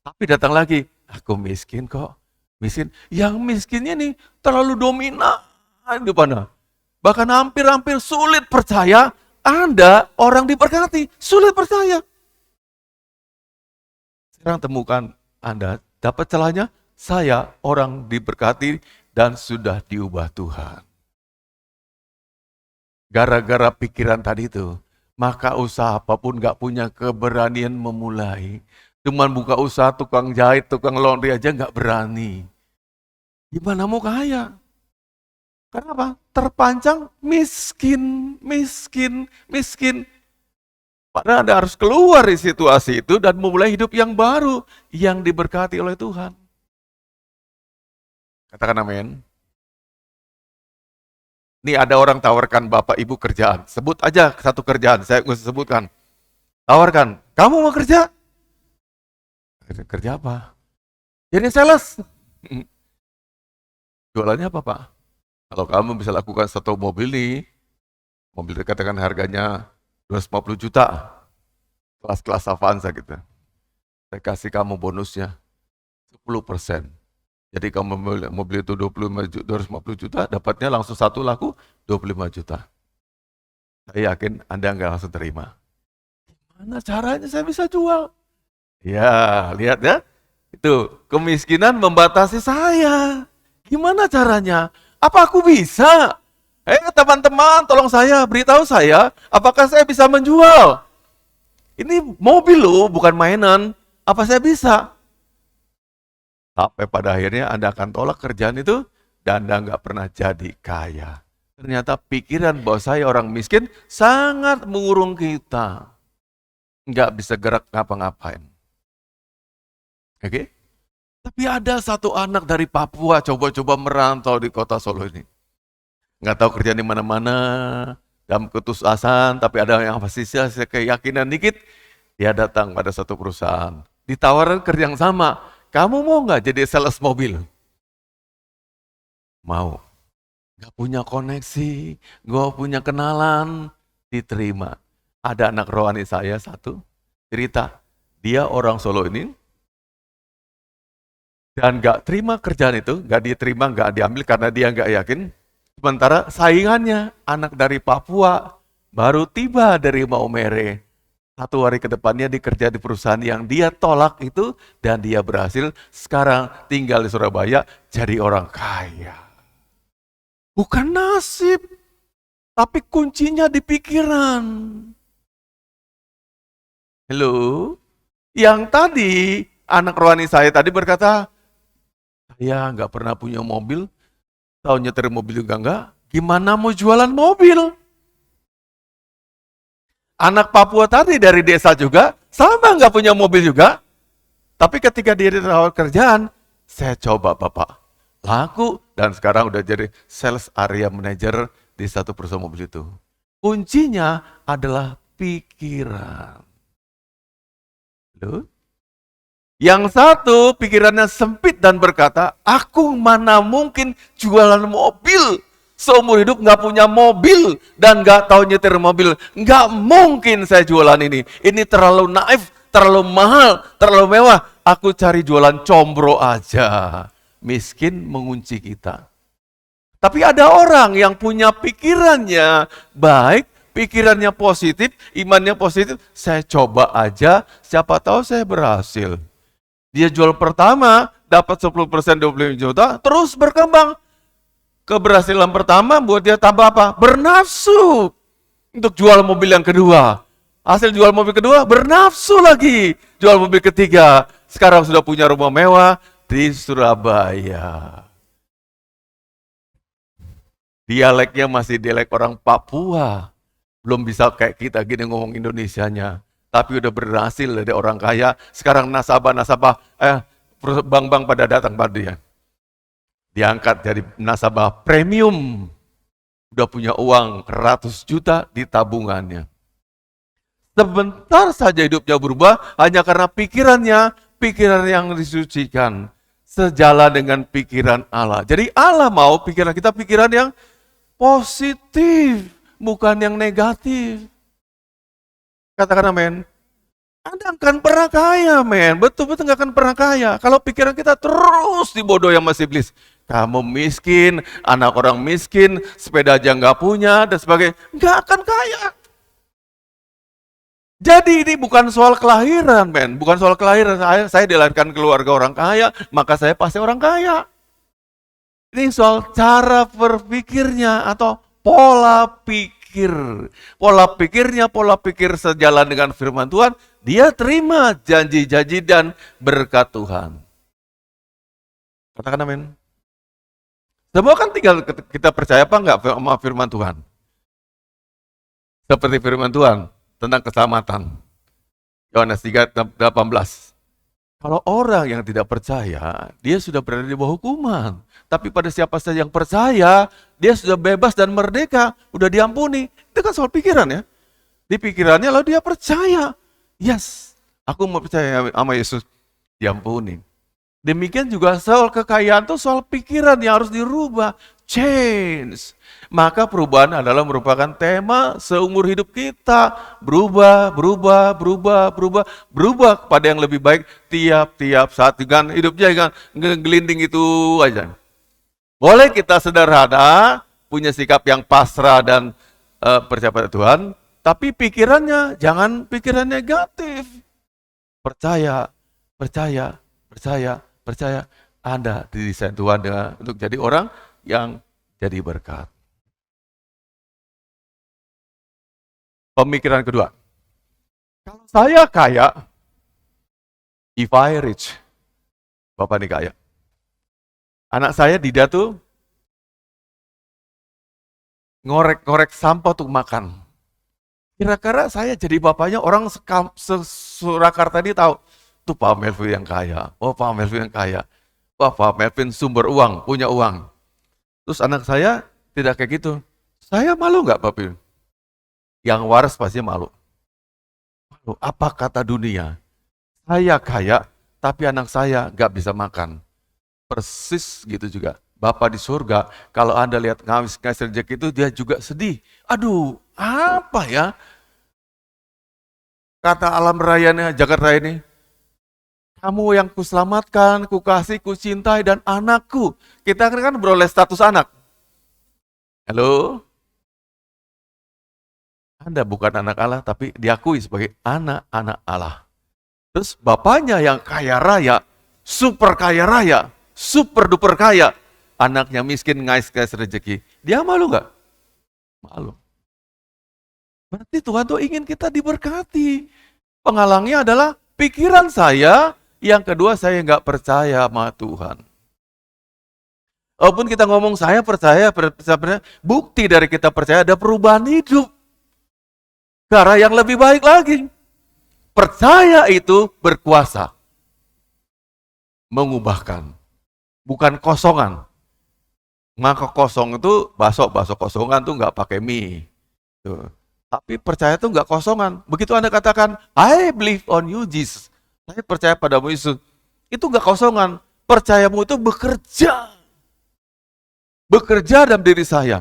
Tapi datang lagi, aku miskin kok. Miskin. Yang miskinnya nih terlalu dominan di depan. Bahkan hampir-hampir sulit percaya Anda orang diberkati. Sulit percaya. Sekarang temukan Anda, dapat celahnya, saya orang diberkati dan sudah diubah Tuhan. Gara-gara pikiran tadi itu, maka usaha apapun gak punya keberanian memulai. Cuman buka usaha tukang jahit, tukang laundry aja gak berani. Gimana mau kaya? Kenapa? Terpancang miskin. Padahal Anda harus keluar dari situasi itu dan memulai hidup yang baru, yang diberkati oleh Tuhan. Katakan amin. Ini ada orang tawarkan Bapak Ibu kerjaan. Sebut aja satu kerjaan, saya sebutkan. Tawarkan, kamu mau kerja? Kerja apa? Jadi sales. Jualannya apa Pak? Kalau kamu bisa lakukan satu mobil nih, mobil dikatakan harganya 250 juta, kelas-kelas Avanza gitu. Saya kasih kamu bonusnya 10%. Jadi kamu mobil itu 250 juta, dapatnya langsung satu laku 25 juta. Saya yakin Anda nggak langsung terima. Gimana caranya saya bisa jual? Ya, lihat ya. Itu, kemiskinan membatasi saya. Gimana caranya? Apa aku bisa? Teman-teman, tolong saya, beritahu saya, apakah saya bisa menjual? Ini mobil loh, bukan mainan. Apa saya bisa? Sampai pada akhirnya Anda akan tolak kerjaan itu, dan Anda nggak pernah jadi kaya. Ternyata pikiran bahwa saya orang miskin sangat mengurung kita. Nggak bisa gerak ngapa-ngapain. Oke? Tapi ada satu anak dari Papua coba-coba merantau di kota Solo ini. Nggak tahu kerjaan di mana-mana, dalam ketusasan, tapi ada yang pasti keyakinan dikit, dia datang pada satu perusahaan. Ditawarkan kerja yang sama, kamu mau nggak jadi sales mobil? Mau. Nggak punya koneksi, nggak punya kenalan, diterima. Ada anak rohani saya satu, cerita, dia orang Solo ini, dan nggak terima kerjaan itu, nggak diterima, nggak diambil karena dia nggak yakin. Sementara saingannya, anak dari Papua, baru tiba dari Maumere. 1 hari ke depannya dikerja di perusahaan yang dia tolak itu, dan dia berhasil sekarang tinggal di Surabaya, jadi orang kaya. Bukan nasib, tapi kuncinya di pikiran. Halo? Yang tadi, anak rohani saya tadi berkata, saya nggak pernah punya mobil, tahu nyetir mobil juga enggak, gimana mau jualan mobil? Anak Papua tadi dari desa juga, sama nggak punya mobil juga. Tapi ketika dia ditawar kerjaan, saya coba Bapak, laku dan sekarang udah jadi sales area manager di di satu perusahaan mobil itu. Kuncinya adalah pikiran. Loh? Yang satu pikirannya sempit dan berkata, aku mana mungkin jualan mobil. Seumur hidup nggak punya mobil dan nggak tahu nyetir mobil. Nggak mungkin saya jualan ini. Ini terlalu naif, terlalu mahal, terlalu mewah. Aku cari jualan combro aja. Miskin mengunci kita. Tapi ada orang yang punya pikirannya baik, pikirannya positif, imannya positif. Saya coba aja, siapa tahu saya berhasil. Dia jual pertama, dapat 10%, 25 juta, terus berkembang. Keberhasilan pertama buat dia tambah apa? Bernafsu. Untuk jual mobil yang kedua. Hasil jual mobil kedua, bernafsu lagi. Jual mobil ketiga. Sekarang sudah punya rumah mewah di Surabaya. Dialeknya masih dialek orang Papua. Belum bisa kayak kita gini ngomong Indonesianya. Tapi udah berhasil dari orang kaya. Sekarang nasabah, bank-bank pada datang pada dia. Diangkat dari nasabah premium. Udah punya uang 100 juta di tabungannya. Sebentar saja hidupnya berubah hanya karena pikiran yang disucikan. Sejalan dengan pikiran Allah. Jadi Allah mau pikiran kita pikiran yang positif, bukan yang negatif. Katakan amin. Anda akan pernah kaya, men. Betul-betul nggak akan pernah kaya. Kalau pikiran kita terus dibodohi sama si iblis. Kamu miskin, anak orang miskin, sepeda aja nggak punya, dan sebagainya. Nggak akan kaya. Jadi ini bukan soal kelahiran, men. Bukan soal kelahiran. Saya dilahirkan keluarga orang kaya, maka saya pasti orang kaya. Ini soal cara berpikirnya atau pola pikir. Pola pikir sejalan dengan firman Tuhan, dia terima janji-janji dan berkat Tuhan. Katakan amin. Semua kan tinggal kita percaya apa enggak sama firman Tuhan. Seperti firman Tuhan tentang keselamatan. Yohanes 3:18. Kalau orang yang tidak percaya, dia sudah berada di bawah hukuman. Tapi pada siapa saja yang percaya, dia sudah bebas dan merdeka, udah diampuni. Itu kan soal pikiran ya. Di pikirannya lalu dia percaya. Yes, aku mau percaya sama Yesus, diampuni. Demikian juga soal kekayaan itu soal pikiran yang harus dirubah. Change. Maka perubahan adalah merupakan tema seumur hidup kita. Berubah kepada yang lebih baik tiap-tiap saat. Dengan hidupnya dengan ngegelinding itu aja. Boleh kita sederhana, punya sikap yang pasrah dan percaya pada Tuhan, tapi pikirannya jangan pikiran negatif. Percaya. Anda didesain Tuhan untuk jadi orang yang jadi berkat. Pemikiran kedua. Kalau saya kaya, if I rich, Bapak ini kaya. Anak saya Dida tuh ngorek-ngorek sampah untuk makan. Kira-kira saya jadi bapaknya orang Surakarta ini tahu, tuh Pak Melvin yang kaya, oh Pak Melvin yang kaya. Wah, Pak Melvin sumber uang, punya uang. Terus anak saya tidak kayak gitu. Saya malu nggak, Pak Melvin? Yang waras pasti malu. Malu. Apa kata dunia? Saya kaya, tapi anak saya nggak bisa makan. Persis gitu juga. Bapak di surga, kalau Anda lihat ngawis rezeki itu, dia juga sedih. Aduh, apa ya? Kata alam rayanya Jakarta ini, kamu yang kuselamatkan, kukasih, kucintai, dan anakku. Kita kan beroleh status anak. Halo? Anda bukan anak Allah, tapi diakui sebagai anak-anak Allah. Terus bapaknya yang kaya raya, super duper kaya. Anaknya miskin, ngais-ngais rezeki. Dia malu nggak? Malu. Berarti Tuhan tuh ingin kita diberkati. Penghalangnya adalah pikiran saya. Yang kedua, saya nggak percaya sama Tuhan. Walaupun kita ngomong saya percaya, bukti dari kita percaya ada perubahan hidup. Ke arah yang lebih baik lagi. Percaya itu berkuasa. Mengubahkan. Bukan kosongan. Mangkok kosong itu bakso kosongan tuh nggak pakai mie. Tuh. Tapi percaya tuh nggak kosongan. Begitu Anda katakan, I believe on you Jesus. Saya percaya padamu Yesus. Itu nggak kosongan. Percayamu itu bekerja. Bekerja dalam diri saya.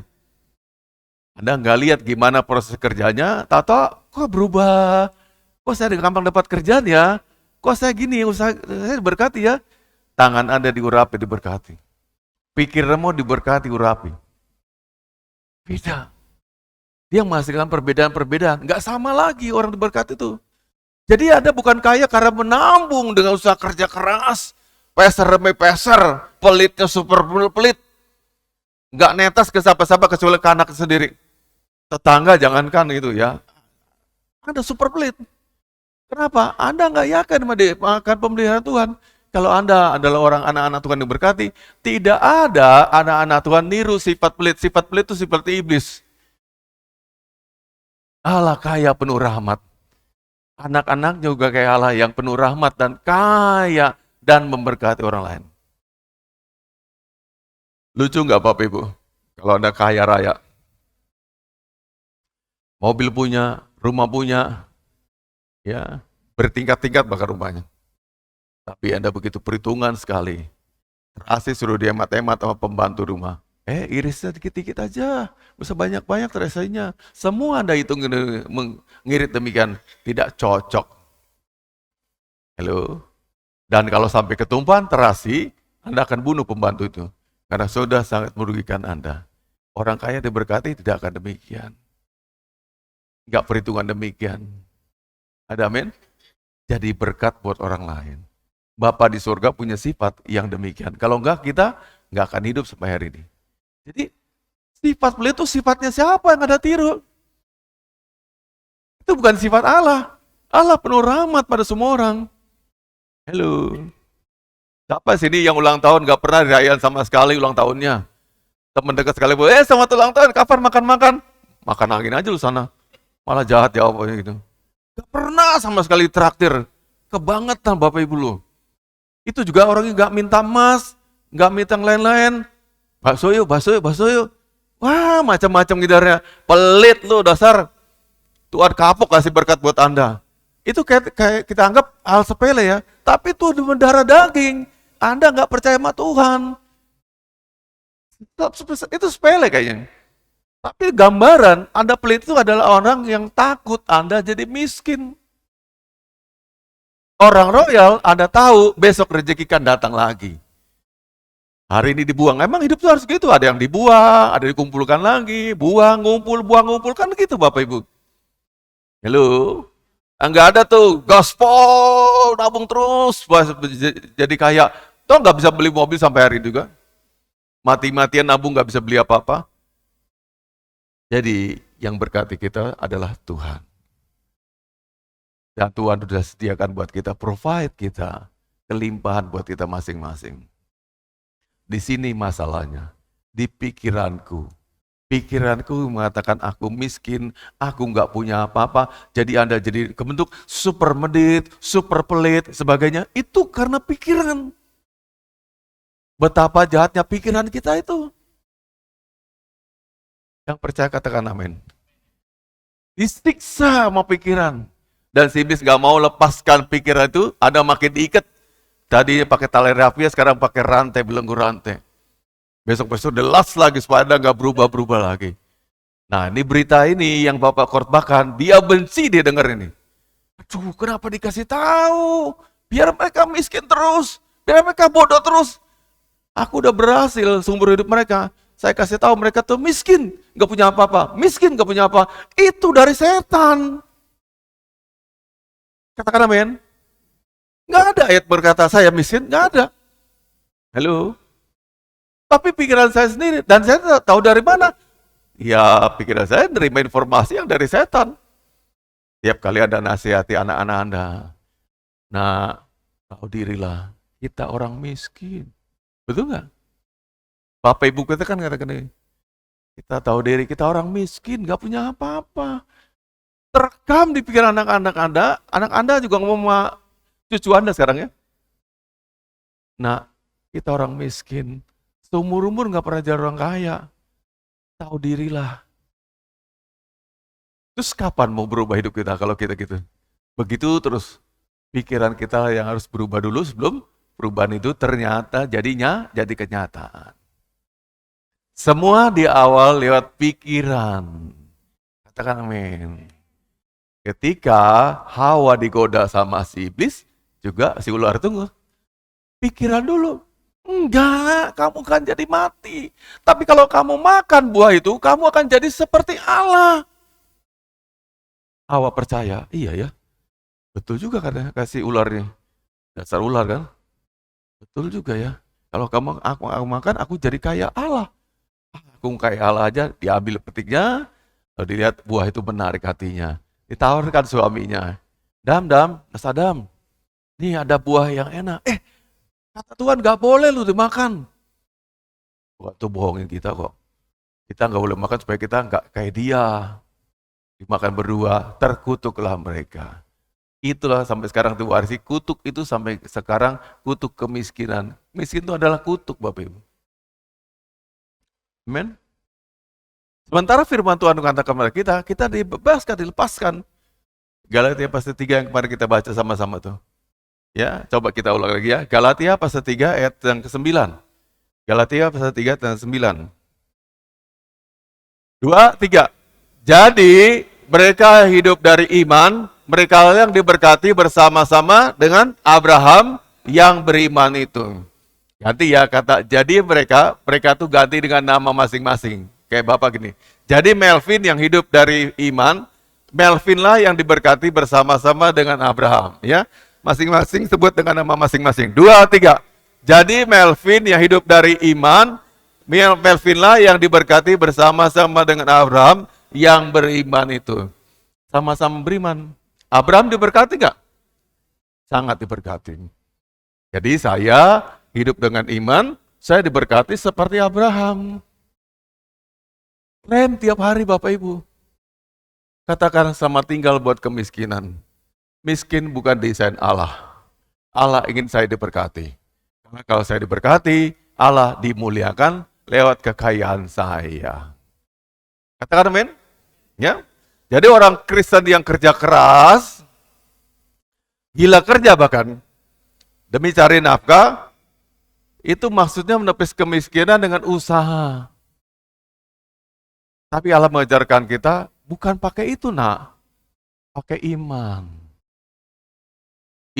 Anda nggak lihat gimana proses kerjanya, tato kok berubah. Kok saya gampang dapat kerjaan ya? Kok saya gini, usaha saya diberkati ya? Tangan Anda diurapi, diberkati. Pikiranmu diberkati, urapi. Beda. Dia menghasilkan perbedaan-perbedaan. Nggak sama lagi orang diberkati itu. Jadi Anda bukan kaya karena menambung dengan usaha kerja keras. Peser demi peser, pelitnya super pelit. Nggak netas ke siapa-siapa kecuali ke anak sendiri. Tetangga jangankan itu ya. Anda super pelit. Kenapa? Anda nggak yakin akan pemeliharaan Tuhan. Kalau Anda adalah orang anak-anak Tuhan yang berkati, tidak ada anak-anak Tuhan niru sifat pelit. Sifat pelit itu seperti iblis. Allah kaya penuh rahmat. Anak-anak juga kayak Allah yang penuh rahmat dan kaya dan memberkati orang lain. Lucu nggak Bapak Ibu? Kalau Anda kaya raya. Mobil punya, rumah punya, ya bertingkat-tingkat bahkan rumahnya. Tapi Anda begitu perhitungan sekali. Terasi suruh dia hemat-hemat sama pembantu rumah. Irisnya dikit-dikit aja. Bisa banyak-banyak terasinya. Semua Anda hitung mengirit demikian. Tidak cocok. Halo? Dan kalau sampai ketumpahan terasi, Anda akan bunuh pembantu itu. Karena sudah sangat merugikan Anda. Orang kaya diberkati tidak akan demikian. Enggak perhitungan demikian. Ada amin? Jadi berkat buat orang lain. Bapa di surga punya sifat yang demikian. Kalau enggak, kita enggak akan hidup sampai hari ini. Jadi, sifat pelit itu sifatnya siapa yang Anda tiru? Itu bukan sifat Allah. Allah penuh rahmat pada semua orang. Halo. Siapa sini yang ulang tahun enggak pernah dirayain sama sekali ulang tahunnya? Teman dekat sekali, selamat ulang tahun, kapan makan-makan? Makan angin aja lu sana. Malah jahat jawabnya gitu. Enggak pernah sama sekali traktir. Kebangetan Bapak Ibu lu. Itu juga orangnya nggak minta emas, nggak minta yang lain-lain. Bakso yuk. Wah, macam-macam gitarnya. Pelit lu dasar. Tuhan kapok kasih berkat buat Anda. Itu kayak kita anggap hal sepele ya. Tapi itu mendarah daging. Anda nggak percaya sama Tuhan. Itu sepele kayaknya. Tapi gambaran Anda pelit itu adalah orang yang takut Anda jadi miskin. Orang royal, Anda tahu besok rezeki kan datang lagi. Hari ini dibuang, emang hidup itu harus gitu. Ada yang dibuang, ada dikumpulkan lagi, buang, ngumpul, kan gitu Bapak Ibu. Halo? Enggak ada tuh, gospel, nabung terus, jadi kaya. Toh nggak bisa beli mobil sampai hari juga. Mati-matian nabung nggak bisa beli apa-apa. Jadi yang berkati kita adalah Tuhan. Dan Tuhan sudah sediakan buat kita, provide kita, kelimpahan buat kita masing-masing. Di sini masalahnya, di pikiranku. Pikiranku mengatakan aku miskin, aku nggak punya apa-apa, jadi Anda jadi kebentuk super medit, super pelit, sebagainya. Itu karena pikiran. Betapa jahatnya pikiran kita itu. Yang percaya katakan amin. Disiksa sama pikiran. Dan si iblis gak mau lepaskan pikiran itu, ada makin diikat. Tadinya pakai tali rafia, sekarang pakai rantai, belenggu rantai. Besok-besok delas lagi supaya Anda gak berubah-berubah lagi. Nah, ini berita ini yang Bapak khotbahkan, dia benci dia dengar ini. Aduh, kenapa dikasih tahu? Biar mereka miskin terus, biar mereka bodoh terus. Aku udah berhasil sumber hidup mereka. Saya kasih tahu mereka tuh miskin, gak punya apa-apa. Miskin, gak punya apa. Itu dari setan. Katakan amin. Nggak ada ayat berkata saya miskin, nggak ada. Halo. Tapi pikiran saya sendiri, dan saya tahu dari mana? Ya pikiran saya nerima informasi yang dari setan. Tiap kali Anda nasihati anak-anak Anda. Nah, tahu dirilah, kita orang miskin. Betul nggak? Bapak Ibu kita kan katakan, kita tahu diri, kita orang miskin, nggak punya apa-apa. Terekam di pikiran anak-anak Anda juga ngomong sama cucu Anda sekarang ya. Nah, kita orang miskin, Seumur-umur nggak pernah jadi orang kaya. Tahu dirilah. Terus kapan mau berubah hidup kita kalau kita gitu? Begitu terus. Pikiran kita yang harus berubah dulu sebelum perubahan itu ternyata jadi kenyataan. Semua di awal lewat pikiran. Katakan amin. Ketika Hawa digoda sama si iblis, juga si ular tunggu. Pikiran dulu. Enggak, kamu kan jadi mati. Tapi kalau kamu makan buah itu, kamu akan jadi seperti Allah. Hawa percaya, iya ya. Betul juga katanya kasih ularnya. Dasar ular kan? Betul juga ya. Kalau aku makan, aku jadi kayak Allah. Aku kayak Allah aja, diambil petiknya, lalu dilihat buah itu menarik hatinya. Ditawarkan suaminya. Dam, Sadam, nih ada buah yang enak. Kata Tuhan gak boleh lu dimakan. Waktu bohongin kita kok. Kita gak boleh makan supaya kita gak kayak dia. Dimakan berdua, terkutuklah mereka. Itulah sampai sekarang tuh warisi kutuk itu sampai sekarang kutuk kemiskinan. Miskin itu adalah kutuk Bapak Ibu. Amen. Sementara firman Tuhan mengatakan kepada kita dibebaskan, dilepaskan. Galatia pasal 3 yang kemarin kita baca sama-sama tuh. Ya, coba kita ulang lagi ya. Galatia pasal 3 ayat yang ke-9. Galatia pasal 3 ayat yang ke-9. 2, 3. Jadi mereka hidup dari iman, mereka yang diberkati bersama-sama dengan Abraham yang beriman itu. Ganti ya kata, jadi mereka tuh ganti dengan nama masing-masing. Kayak Bapak gini, jadi Melvin yang hidup dari iman, Melvin lah yang diberkati bersama-sama dengan Abraham. Ya, masing-masing sebut dengan nama masing-masing. 2, 3. Jadi Melvin yang hidup dari iman, Melvin lah yang diberkati bersama-sama dengan Abraham yang beriman itu. Sama-sama beriman. Abraham diberkati nggak? Sangat diberkati. Jadi saya hidup dengan iman, saya diberkati seperti Abraham. Keren tiap hari Bapak Ibu. Katakan sama tinggal buat kemiskinan. Miskin bukan desain Allah. Allah ingin saya diberkati. Karena kalau saya diberkati, Allah dimuliakan lewat kekayaan saya. Katakan amin. Ya. Jadi orang Kristen yang kerja keras, gila kerja bahkan, demi cari nafkah, itu maksudnya menepis kemiskinan dengan usaha. Tapi Allah mengajarkan kita, bukan pakai itu nak, pakai iman.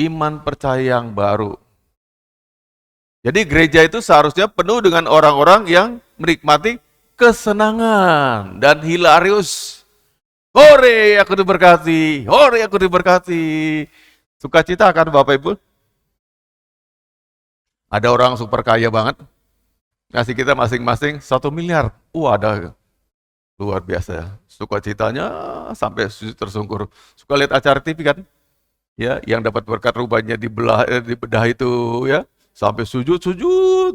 Iman percaya yang baru. Jadi gereja itu seharusnya penuh dengan orang-orang yang menikmati kesenangan dan hilarius. Hore, aku diberkati. Hore, aku diberkati. Sukacita kan Bapak Ibu? Ada orang super kaya banget. Ngasih kita masing-masing 1 miliar. Ada luar biasa. Sukacitanya sampai tersungkur. Suka lihat acara TV kan? Ya, yang dapat berkat rupanya dibedah itu ya. Sampai sujud,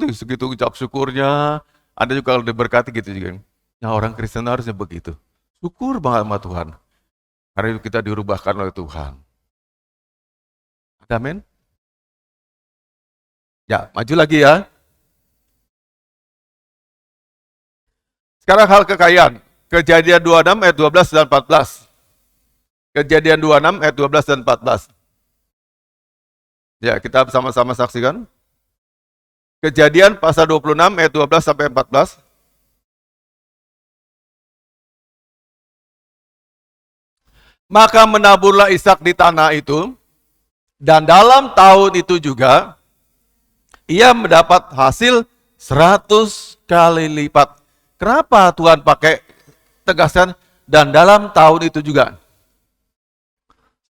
segitu ucap syukurnya. Ada juga kalau diberkati gitu juga. Nah, orang Kristen harusnya begitu. Syukur banget sama Tuhan. Karena itu kita dirubahkan oleh Tuhan. Amin. Ya, maju lagi ya. Sekarang hal kekayaan. Kejadian 26 ayat 12 dan 14. Kejadian 26 ayat 12 dan 14. Ya, kita sama-sama saksikan. Kejadian pasal 26 ayat 12 sampai 14. Maka menaburlah Ishak di tanah itu, dan dalam tahun itu juga, ia mendapat hasil 100 kali lipat. Kenapa Tuhan pakai tegaskan, dan dalam tahun itu juga?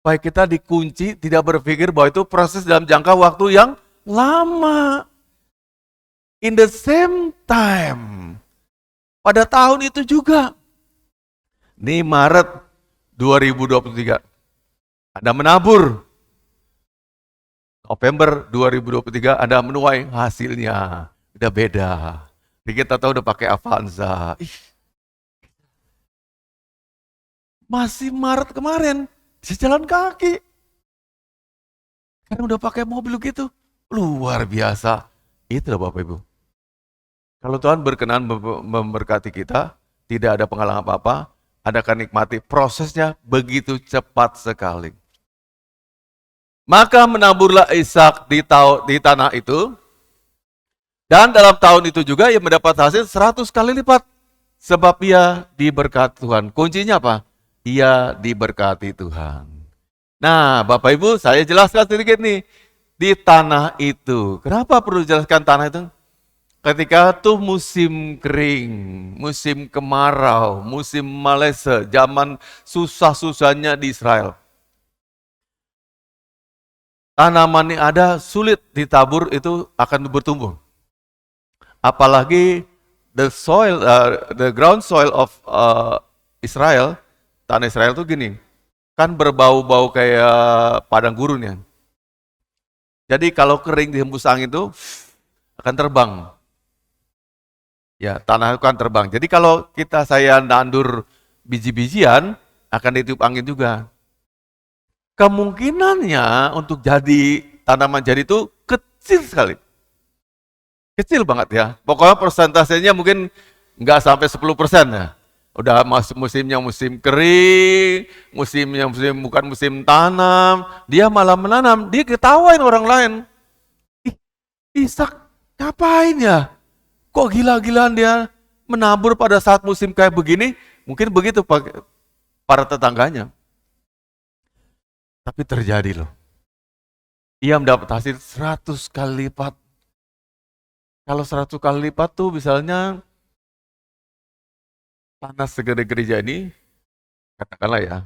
Supaya kita dikunci, tidak berpikir bahwa itu proses dalam jangka waktu yang lama. In the same time, pada tahun itu juga. Ini Maret 2023. Anda menabur. November 2023 Anda menuai hasilnya. Udah beda. Kita tahu udah pakai Avanza. Masih Maret kemarin, bisa jalan kaki. Sekarang udah pakai mobil gitu. Luar biasa. Itulah Bapak Ibu. Kalau Tuhan berkenan memberkati kita, tidak ada penghalang apa-apa, Anda akan nikmati prosesnya begitu cepat sekali. Maka menaburlah Ishak di tanah itu, dan dalam tahun itu juga ia mendapat hasil 100 kali lipat. Sebab ia diberkati Tuhan. Kuncinya apa? Ia diberkati Tuhan. Nah, Bapak Ibu, saya jelaskan sedikit nih. Di tanah itu. Kenapa perlu jelaskan tanah itu? Ketika itu musim kering, musim kemarau, musim Malaysia, zaman susah-susahnya di Israel. Tanaman yang ada sulit ditabur itu akan bertumbuh. Apalagi the ground soil of Israel, tanah Israel itu gini, kan berbau-bau kayak padang gurun ya. Jadi kalau kering dihembus angin itu akan terbang. Ya, tanah itu kan terbang. Jadi kalau saya nandur biji-bijian akan ditiup angin juga. Kemungkinannya untuk tanaman jadi itu kecil sekali. Kecil banget ya. Pokoknya persentasenya mungkin nggak sampai 10% ya. Udah musimnya musim kering, musimnya bukan musim tanam, dia malah menanam, dia ketawain orang lain. Ishak ngapain ya? Kok gila-gilaan dia menabur pada saat musim kayak begini? Mungkin begitu para tetangganya. Tapi terjadi loh. Ia mendapat hasil 100 kali lipat. Kalau 100 kali lipat tuh misalnya tanah segede gereja ini, katakanlah ya,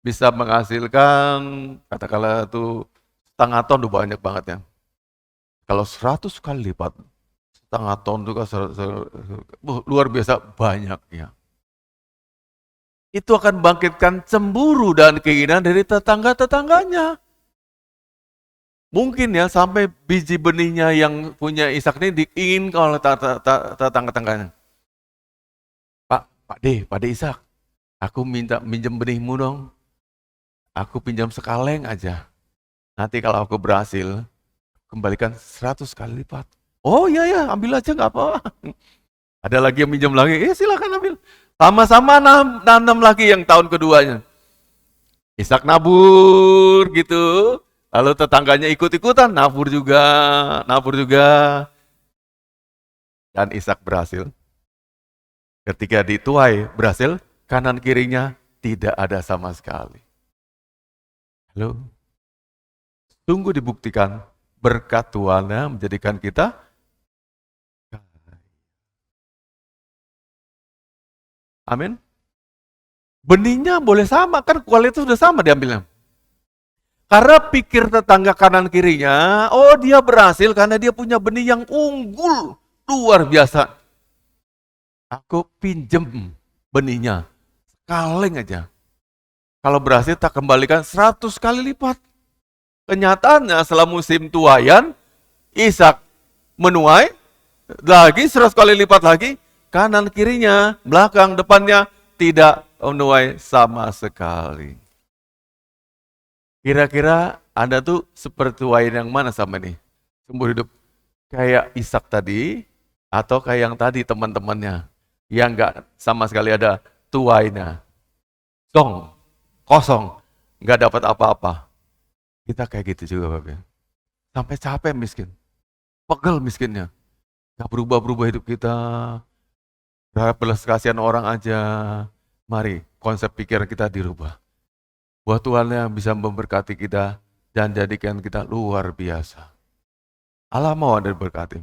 bisa menghasilkan, katakanlah tuh setengah ton tuh banyak banget ya. Kalau 100 kali lipat, setengah ton itu kan luar biasa banyak ya. Itu akan bangkitkan cemburu dan keinginan dari tetangga-tetangganya. Mungkin ya sampai biji benihnya yang punya Ishak ini diinginkan oleh tetangga-tetangganya. Pak D Ishak, aku minjem benihmu dong. Aku pinjam sekaleng aja. Nanti kalau aku berhasil, kembalikan 100 kali lipat. Oh iya, ambil aja nggak apa-apa. Ada lagi yang minjem lagi, silakan ambil. Sama-sama nanam lagi yang tahun keduanya. Ishak nabur gitu. Lalu tetangganya ikut-ikutan, nabur juga. Dan Ishak berhasil. Ketika dituai berhasil, kanan kirinya tidak ada sama sekali. Lalu, sungguh dibuktikan berkat Tuhan menjadikan kita amin. Benihnya boleh sama, kan kualitas sudah sama diambilnya. Karena pikir tetangga kanan kirinya, oh dia berhasil karena dia punya benih yang unggul, luar biasa. Aku pinjem benihnya, kaleng aja. Kalau berhasil tak kembalikan 100 kali lipat. Kenyataannya setelah musim tuaian, Ishak menuai, lagi 100 kali lipat lagi, kanan kirinya, belakang, depannya tidak menuai sama sekali. Kira-kira Anda tuh seperti tuain yang mana sama ini? Seumur hidup kayak Ishak tadi atau kayak yang tadi teman-temannya yang nggak sama sekali ada tuainya, kosong, nggak dapat apa-apa. Kita kayak gitu juga Bapak. Sampai capek miskin, pegel miskinnya, nggak berubah-berubah hidup kita, belas kasihan orang aja. Mari konsep pikiran kita dirubah. Buat Tuhan yang bisa memberkati kita dan jadikan kita luar biasa. Allah mau Anda diberkati.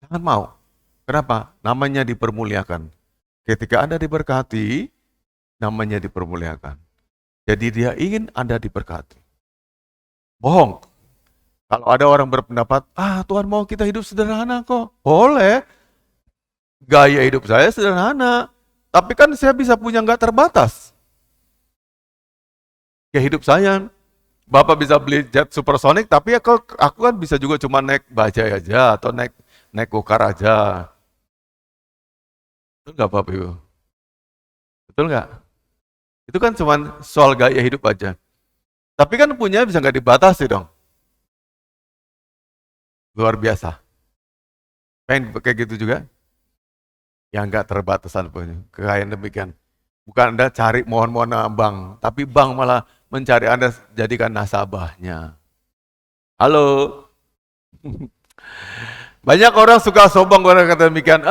Jangan mau. Kenapa? Namanya dipermuliakan. Ketika Anda diberkati, namanya dipermuliakan. Jadi dia ingin Anda diberkati. Bohong. Kalau ada orang berpendapat, Tuhan mau kita hidup sederhana kok. Boleh. Gaya hidup saya sederhana. Tapi kan saya bisa punya nggak terbatas. Kayak hidup saya, Bapak bisa beli jet supersonik, tapi aku kan bisa juga cuma naik bajai aja, atau naik gokar aja. Betul nggak Bapak Ibu? Betul nggak? Itu kan cuma soal gaya hidup aja. Tapi kan punya bisa nggak dibatasi dong. Luar biasa. Pengen kayak gitu juga? Ya enggak terbatasan punya kekayaan demikian. Bukan Anda cari mohon-mohon bank, tapi bank malah mencari Anda jadikan nasabahnya. Halo? Banyak orang suka sombong orang kata demikian,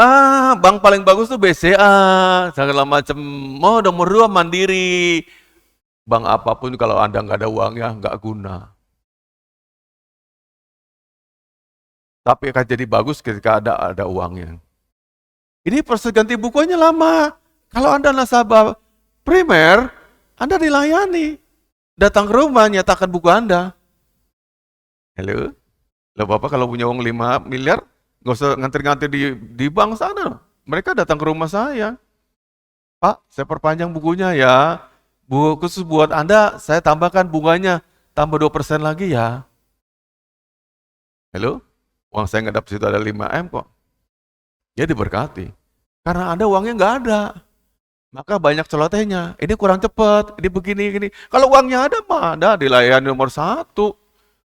bank paling bagus tuh BCA, segala macam. Mau nomor 2 Mandiri. Bank apapun kalau Anda nggak ada uangnya, nggak guna. Tapi akan jadi bagus ketika ada uangnya. Ini proses ganti bukunya lama. Kalau Anda nasabah primer, Anda dilayani. Datang ke rumah, nyatakan buku Anda. Halo? Loh Bapak kalau punya uang 5 miliar, nggak usah ngantri-ngantri di bank sana. Mereka datang ke rumah saya. Pak, saya perpanjang bukunya ya. Khusus buat Anda, saya tambahkan bunganya. Tambah 2% lagi ya. Halo? Uang saya nggak dapat situ ada 5M kok. Ya diberkati. Karena Anda uangnya nggak ada. Maka banyak celotehnya. Ini kurang cepat, ini begini, gini. Kalau uangnya ada mah, ada dilayani nomor 1.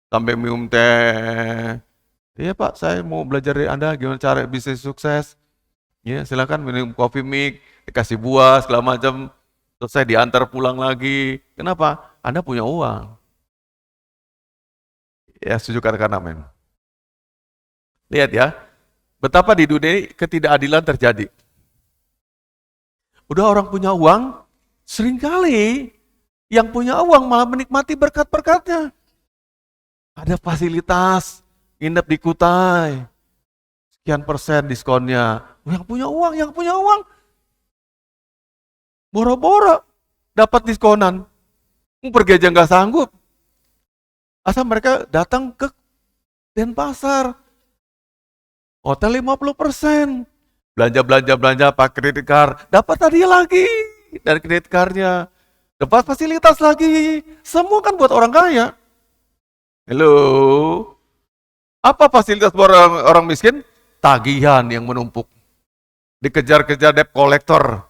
Sampai minum teh. Iya Pak, saya mau belajar dari Anda gimana cara bisnis sukses. Ya, silakan minum kopi mik, dikasih buah segala macam. Terus saya diantar pulang lagi. Kenapa? Anda punya uang. Ya, setuju katakan amin. Lihat ya, betapa di dunia ini ketidakadilan terjadi. Udah orang punya uang, seringkali yang punya uang malah menikmati berkat-berkatnya. Ada fasilitas, nginep di Kutai, sekian persen diskonnya. Yang punya uang, boro-boro dapat diskonan. Pergi aja nggak sanggup. Asal mereka datang ke Denpasar, hotel 50%, belanja pakai kredit card, dapat tadi lagi dari kredit cardnya, dapat fasilitas lagi. Semua kan buat orang kaya. Halo, apa fasilitas buat orang miskin? Tagihan yang menumpuk, dikejar-kejar debt collector,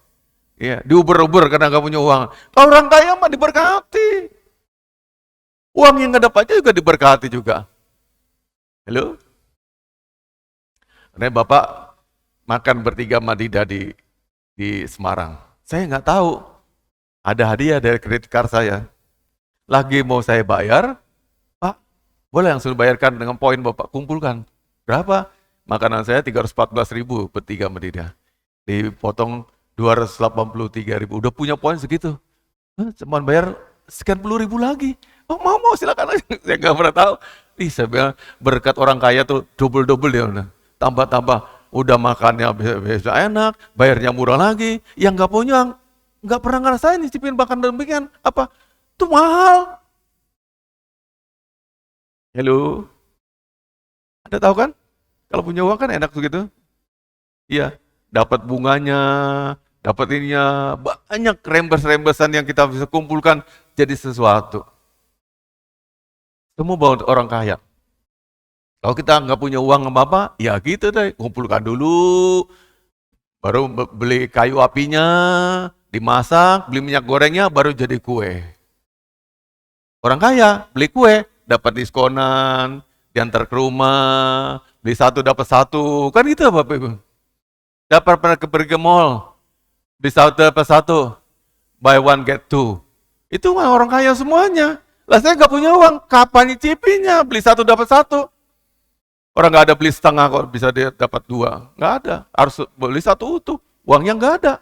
ya, diuber-uber karena nggak punya uang. Kalau orang kaya mah diberkati, uang yang nggak dapat juga diberkati juga. Halo, karena Bapak makan bertiga sama Dida di Semarang. Saya nggak tahu, ada hadiah dari kredit card saya. Lagi mau saya bayar, Pak, boleh langsung bayarkan dengan poin Bapak kumpulkan. Berapa? Makanan saya 314.000 bertiga sama Dida. Dipotong 283.000. Udah punya poin segitu. Cuma bayar sekian puluh ribu lagi. Oh, mau silakan aja. Saya nggak pernah tahu. Saya bilang berkat orang kaya tuh double dia. Tambah. Udah makannya bisa enak, bayarnya murah lagi. Yang nggak punya, nggak pernah ngerasain nyicipin makan demikian. Apa? Itu mahal. Halo? Anda tahu kan? Kalau punya uang kan enak begitu. Iya, dapat bunganya, dapat ininya, banyak rembes-rembesan yang kita bisa kumpulkan jadi sesuatu. Semua bawa orang kaya. Kalau kita nggak punya uang apa-apa, ya gitu deh, kumpulkan dulu, baru beli kayu apinya, dimasak, beli minyak gorengnya, baru jadi kue. Orang kaya beli kue, dapat diskonan, diantar ke rumah, beli satu dapat satu, kan gitu Bapak Ibu. Dapat pergi ke mall, beli satu dapat satu, buy one get two. Itu mah orang kaya semuanya. Lah saya nggak punya uang, kapan nyicipinnya? Beli satu dapat satu. Orang nggak ada beli setengah kok bisa dia dapat 2. Nggak ada, harus beli satu utuh. Uangnya nggak ada.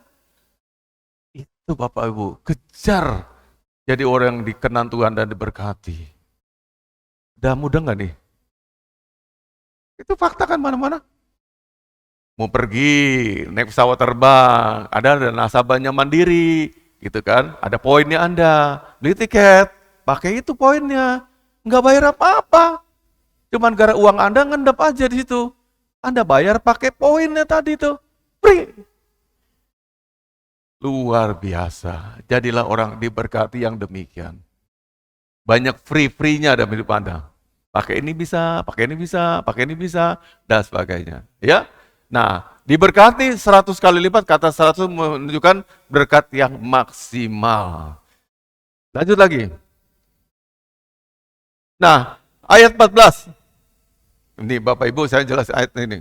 Itu Bapak Ibu, kejar jadi orang yang dikenan Tuhan dan diberkati. Udah mudah nggak nih? Itu fakta kan mana-mana. Mau pergi, naik pesawat terbang, ada nasabahnya Mandiri, gitu kan? Ada poinnya Anda, beli tiket, pakai itu poinnya, nggak bayar apa-apa. Cuman gara uang Anda ngendap aja di situ. Anda bayar pakai poinnya tadi tuh. Free. Luar biasa. Jadilah orang diberkati yang demikian. Banyak free-free-nya dalam hidup Anda. Pakai ini bisa, pakai ini bisa, pakai ini bisa, dan sebagainya. Ya. Nah, diberkati 100 kali lipat, kata 100 menunjukkan berkat yang maksimal. Lanjut lagi. Nah, ayat 14. Ini Bapak Ibu saya jelas ayat ini.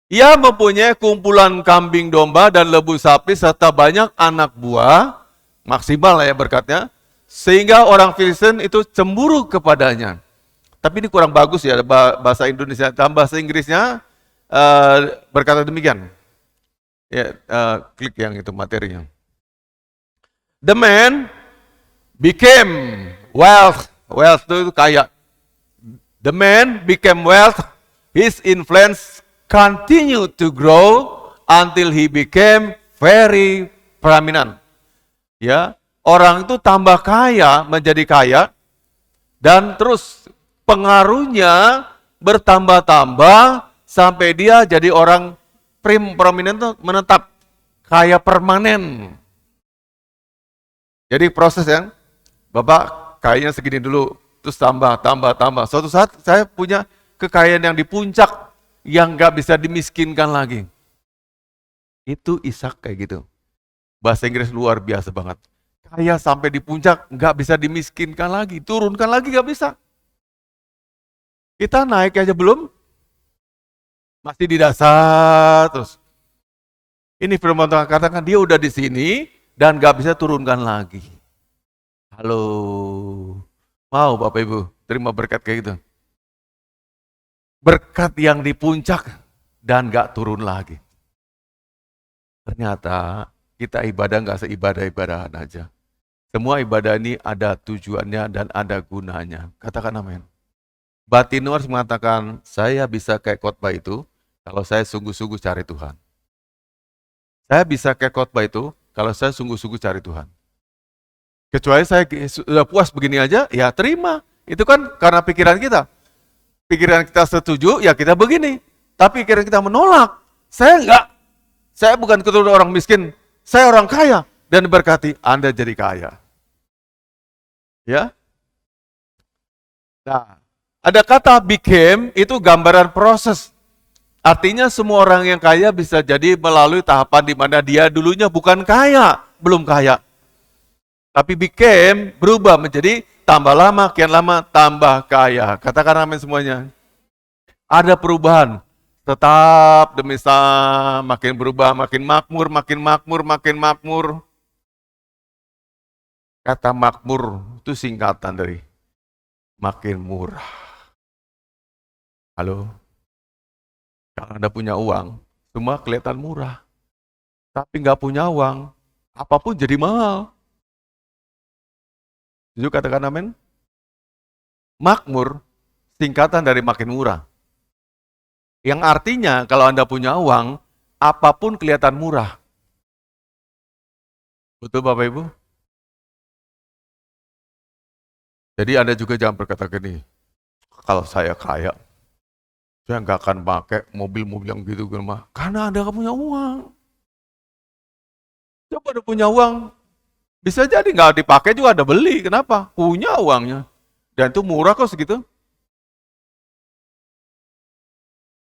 Ia mempunyai kumpulan kambing domba dan lembu sapi serta banyak anak buah, maksimal lah ya berkatnya, sehingga orang Filistin itu cemburu kepadanya. Tapi ini kurang bagus ya bahasa Indonesia, dalam bahasa Inggrisnya berkata demikian. Ya, klik yang itu materinya. The man became wealth. Wealth itu kaya. The man became wealth. His influence continued to grow until he became very prominent. Ya, orang itu tambah kaya, menjadi kaya, dan terus pengaruhnya bertambah-tambah sampai dia jadi orang prominent, menetap, kaya permanen. Jadi proses yang Bapak kayaknya segini dulu, terus tambah. Suatu saat saya punya kekayaan yang di puncak, yang gak bisa dimiskinkan lagi. Itu Ishak kayak gitu. Bahasa Inggris luar biasa banget. Kaya sampai di puncak, gak bisa dimiskinkan lagi. Turunkan lagi gak bisa. Kita naik aja belum, masih di dasar terus. Ini firman Tuhan katakan dia udah di sini dan gak bisa turunkan lagi. Halo, mau Bapak Ibu terima berkat kayak gitu? Berkat yang di puncak dan gak turun lagi. Ternyata kita ibadah gak seibadah-ibadahan aja. Semua ibadah ini ada tujuannya dan ada gunanya. Katakan amin. Batin harus mengatakan, saya bisa kayak khotbah itu kalau saya sungguh-sungguh cari Tuhan. Saya bisa kayak khotbah itu kalau saya sungguh-sungguh cari Tuhan. Kecuali saya sudah puas begini aja, ya terima. Itu kan karena pikiran kita. Pikiran kita setuju, ya kita begini. Tapi pikiran kita menolak. Saya enggak. Saya bukan keturunan orang miskin. Saya orang kaya. Dan berkati, Anda jadi kaya. Ya. Nah, ada kata became, itu gambaran proses. Artinya semua orang yang kaya bisa jadi melalui tahapan di mana dia dulunya bukan kaya, belum kaya. Tapi became, berubah menjadi tambah lama, kian lama, tambah kaya. Katakan amin semuanya. Ada perubahan. Tetap demi makin berubah, makin makmur, makin makmur. Kata makmur itu singkatan dari makin murah. Halo? Kalau Anda punya uang, semua kelihatan murah. Tapi nggak punya uang, apapun jadi mahal. Jadi katakan amin. Makmur, singkatan dari makin murah. Yang artinya kalau Anda punya uang, apapun kelihatan murah. Betul Bapak Ibu? Jadi Anda juga jangan berkata gini, kalau saya kaya, saya nggak akan pakai mobil-mobil yang gitu, karena Anda nggak punya uang. Coba Anda punya uang, bisa jadi nggak dipakai juga Anda beli. Kenapa? Punya uangnya. Dan itu murah kok segitu.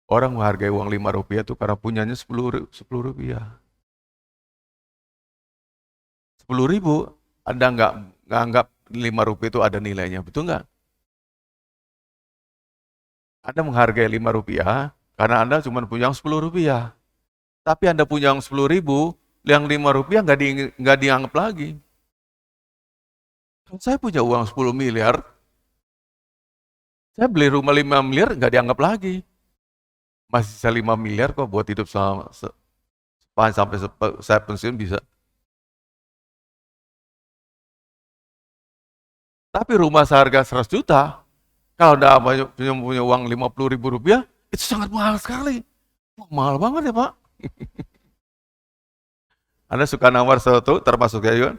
Orang menghargai uang 5 rupiah itu karena punyanya 10 rupiah. 10 ribu, Anda nggak anggap 5 rupiah itu ada nilainya, betul nggak? Anda menghargai 5 rupiah karena Anda cuma punya 10 rupiah. Tapi Anda punya 10 ribu, yang 5 rupiah nggak dianggap lagi. Kalau saya punya uang 10 miliar, saya beli rumah 5 miliar nggak dianggap lagi. Masih sisa 5 miliar kok buat hidup sampai saya pensiun bisa. Tapi rumah seharga 100 juta, kalau Anda punya uang 50 ribu rupiah, itu sangat mahal sekali. Wah, mahal banget ya Pak. Anda suka nawar sesuatu, termasuk saya juga,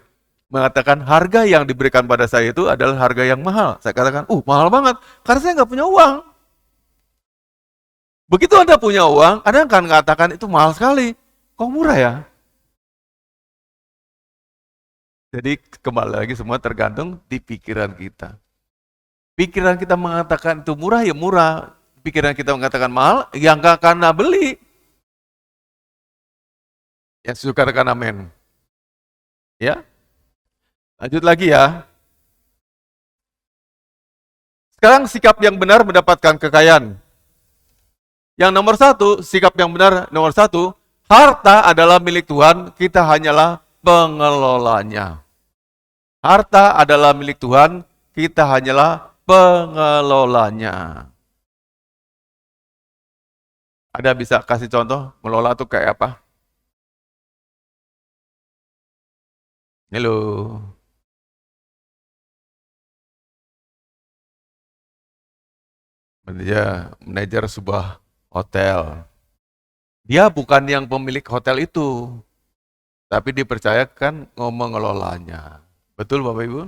mengatakan harga yang diberikan pada saya itu adalah harga yang mahal. Saya katakan, mahal banget, karena saya nggak punya uang. Begitu Anda punya uang, Anda akan mengatakan itu mahal sekali. Kok murah ya? Jadi kembali lagi semua tergantung di pikiran kita. Pikiran kita mengatakan itu murah, ya murah. Pikiran kita mengatakan mahal, ya nggak karena beli. Yang suka katakan amin. Ya, lanjut lagi ya. Sekarang sikap yang benar mendapatkan kekayaan. Yang nomor satu, sikap yang benar nomor satu, harta adalah milik Tuhan, kita hanyalah pengelolanya. Harta adalah milik Tuhan, kita hanyalah pengelolanya. Ada bisa kasih contoh, mengelola itu kayak apa? Halo. Manajer sebuah hotel. Dia bukan yang pemilik hotel itu, tapi dipercayakan mengelolanya. Betul Bapak Ibu?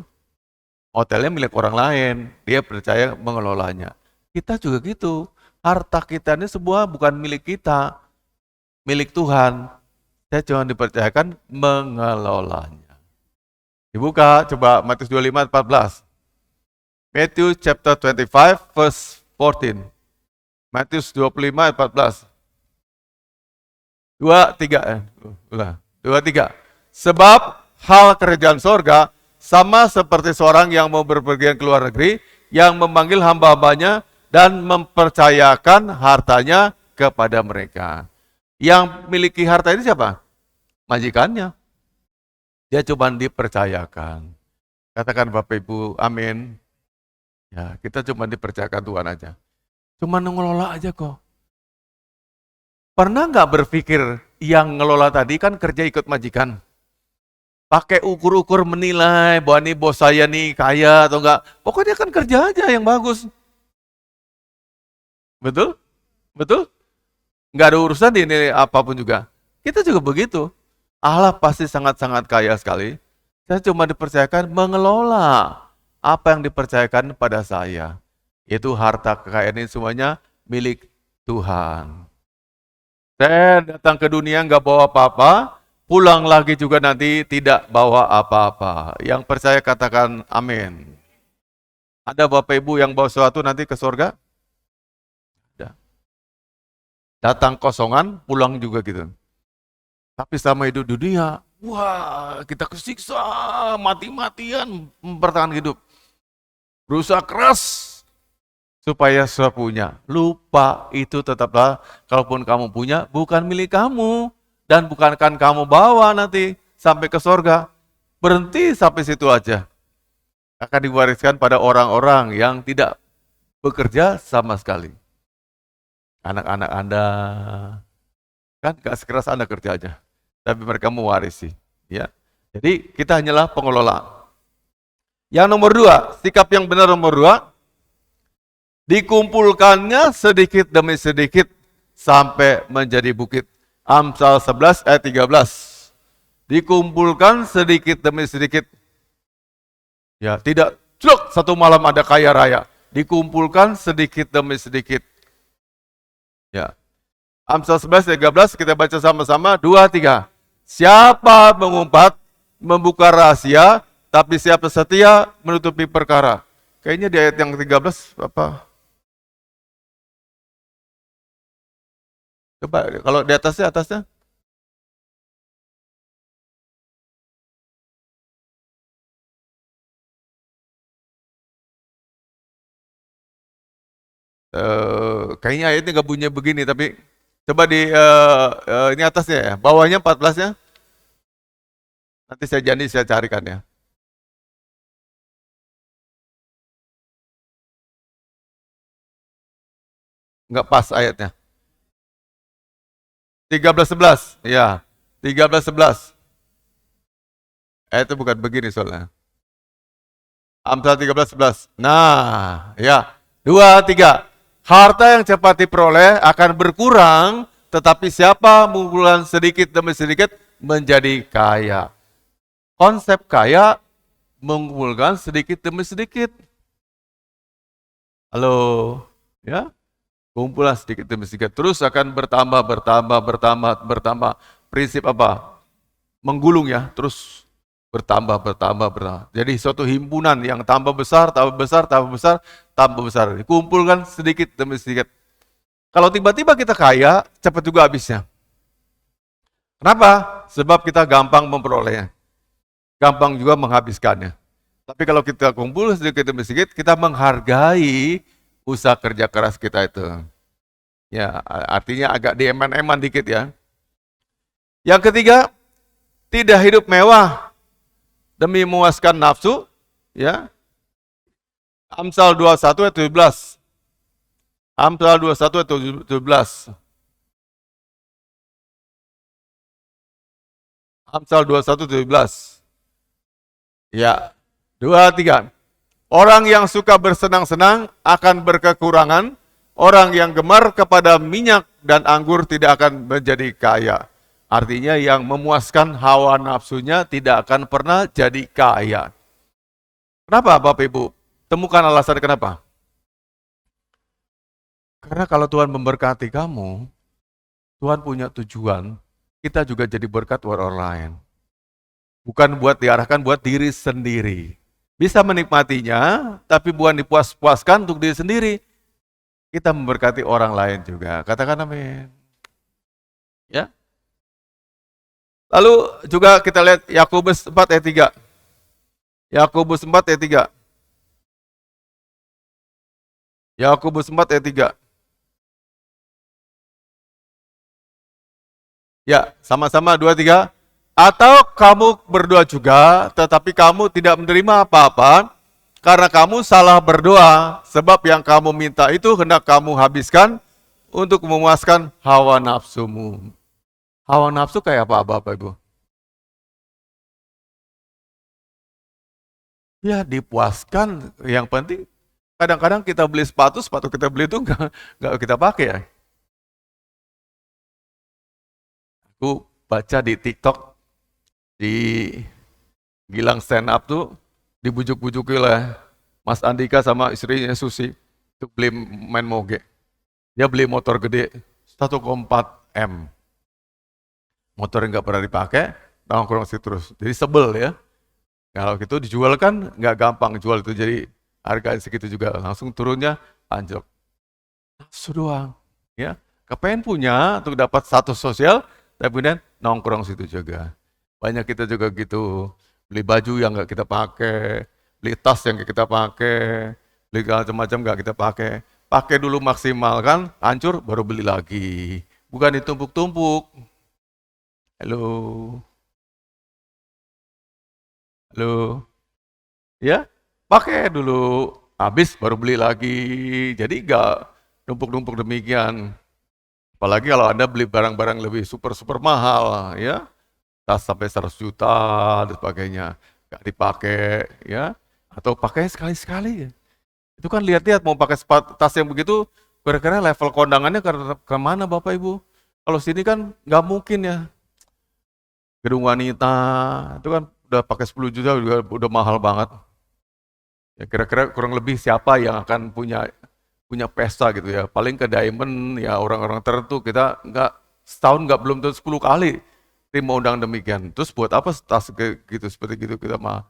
Hotelnya milik orang lain, dia percaya mengelolanya. Kita juga gitu, harta kita ini semua bukan milik kita, milik Tuhan. Saya cuma dipercayakan mengelolanya. Dibuka, coba Matius 25:14. Matthew chapter 25 verse 14. Matius 25:14. 2:3. Sebab hal kerajaan sorga sama seperti seorang yang mau berpergian ke luar negeri, yang memanggil hamba-hambanya dan mempercayakan hartanya kepada mereka. Yang miliki harta ini siapa? Majikannya. Dia cuma dipercayakan. Katakan Bapak Ibu, amin. Ya, kita cuma dipercayakan Tuhan aja. Cuma ngelola aja kok. Pernah nggak berpikir yang ngelola tadi kan kerja ikut majikan? Pakai ukur-ukur menilai bahwa ini bos saya nih kaya atau enggak. Pokoknya kan kerja aja yang bagus. Betul? Betul? Nggak ada urusan di ini apapun juga. Kita juga begitu. Allah pasti sangat-sangat kaya sekali. Saya cuma dipercayakan mengelola apa yang dipercayakan pada saya. Itu harta kekayaan ini semuanya milik Tuhan. Saya datang ke dunia nggak bawa apa-apa, pulang lagi juga nanti tidak bawa apa-apa. Yang percaya katakan amin. Ada Bapak Ibu yang bawa sesuatu nanti ke surga? Ada. Datang kosongan, pulang juga gitu. Tapi selama hidup dunia, wah kita kesiksa, mati-matian mempertahankan hidup. Berusaha keras supaya saya punya. Lupa itu tetaplah, kalaupun kamu punya, bukan milik kamu. Dan bukankan kamu bawa nanti sampai ke sorga. Berhenti sampai situ aja. Akan diwariskan pada orang-orang yang tidak bekerja sama sekali. Anak-anak Anda, kan gak sekeras Anda kerja aja. Tapi mereka mewarisi. Ya. Jadi kita hanyalah pengelola. Yang nomor dua, sikap yang benar nomor dua, dikumpulkannya sedikit demi sedikit sampai menjadi bukit. Amsal 11 ayat 13. Dikumpulkan sedikit demi sedikit. Ya, tidak cuk satu malam ada kaya raya. Dikumpulkan sedikit demi sedikit. Ya. Amsal 11 ayat 13 kita baca sama-sama 2 3. Siapa mengumpat membuka rahasia, tapi siapa setia menutupi perkara. Kayaknya di ayat yang 13 apa? Coba kalau di atasnya. Kayaknya ayatnya nggak bunyi begini, tapi coba di ini atasnya ya, bawahnya 14-nya. Nanti saya janji saya carikan ya. Nggak pas ayatnya. 13:11, ya. 13:11. Ayatnya bukan begini soalnya. Amsal 13:11. Nah, ya. 2 3. Harta yang cepat diperoleh akan berkurang, tetapi siapa mengumpulkan sedikit demi sedikit menjadi kaya. Konsep kaya mengumpulkan sedikit demi sedikit. Halo, ya? Kumpulan sedikit demi sedikit, terus akan bertambah. Prinsip apa? Menggulung ya, terus bertambah. Jadi suatu himpunan yang tambah besar. Dikumpulkan sedikit demi sedikit. Kalau tiba-tiba kita kaya, cepat juga habisnya. Kenapa? Sebab kita gampang memperolehnya. Gampang juga menghabiskannya. Tapi kalau kita kumpul sedikit demi sedikit, kita menghargai usaha kerja keras kita itu. Ya, artinya agak dieman-eman dikit ya. Yang ketiga, tidak hidup mewah demi memuaskan nafsu, ya. Amsal 21 ayat 17. Amsal 21 ayat 17. Amsal 21 17. Ya. 2 3. Orang yang suka bersenang-senang akan berkekurangan, orang yang gemar kepada minyak dan anggur tidak akan menjadi kaya. Artinya yang memuaskan hawa nafsunya tidak akan pernah jadi kaya. Kenapa Bapak Ibu? Temukan alasan kenapa. Karena kalau Tuhan memberkati kamu, Tuhan punya tujuan, kita juga jadi berkat buat orang lain. Bukan buat diarahkan buat diri sendiri. Bisa menikmatinya, tapi bukan dipuas-puaskan untuk diri sendiri. Kita memberkati orang lain juga. Katakan amin. Ya. Lalu juga kita lihat Yakobus 4 ayat 3. Yakobus 4 ayat 3. Yakobus 4 ayat 3. Ya, sama-sama 2 3. Atau kamu berdoa juga, tetapi kamu tidak menerima apa-apa, karena kamu salah berdoa, sebab yang kamu minta itu hendak kamu habiskan untuk memuaskan hawa nafsumu. Hawa nafsu kayak apa Bapak Ibu? Ya dipuaskan, yang penting kadang-kadang kita beli sepatu kita beli itu nggak kita pakai ya. Aku baca di TikTok, di Gilang stand up tuh dibujuk-bujuki lah Mas Andika sama istrinya Susi untuk beli main moge. Dia beli motor gede 1,4 M. Motor yang nggak pernah dipakai, nongkrong situ terus. Jadi sebel ya. Kalau gitu dijual kan nggak gampang jual itu, jadi harga segitu juga langsung turunnya anjlok. Nafsu doang, ya. Kepengen punya untuk dapat status sosial, tapi kemudian nongkrong situ juga. Banyak kita juga gitu, beli baju yang nggak kita pakai, beli tas yang nggak kita pakai, beli macam-macam nggak kita pakai. Pakai dulu maksimal kan, hancur baru beli lagi. Bukan ditumpuk-tumpuk. Halo, halo, ya pakai dulu, habis baru beli lagi. Jadi nggak numpuk-numpuk demikian. Apalagi kalau Anda beli barang-barang lebih super mahal, ya. Tas sampai 100 juta dan sebagainya, nggak dipakai, ya, atau pakai sekali-sekali. Itu kan lihat-lihat mau pakai tas yang begitu, kira-kira level kondangannya ke mana Bapak Ibu? Kalau sini kan nggak mungkin ya. Gedung wanita itu kan udah pakai 10 juta udah mahal banget. Ya kira-kira kurang lebih siapa yang akan punya pesta gitu ya? Paling ke Diamond ya orang-orang tertentu, kita nggak setahun nggak belum tentu 10 kali terima undang demikian. Terus buat apa tas gitu seperti gitu kita mah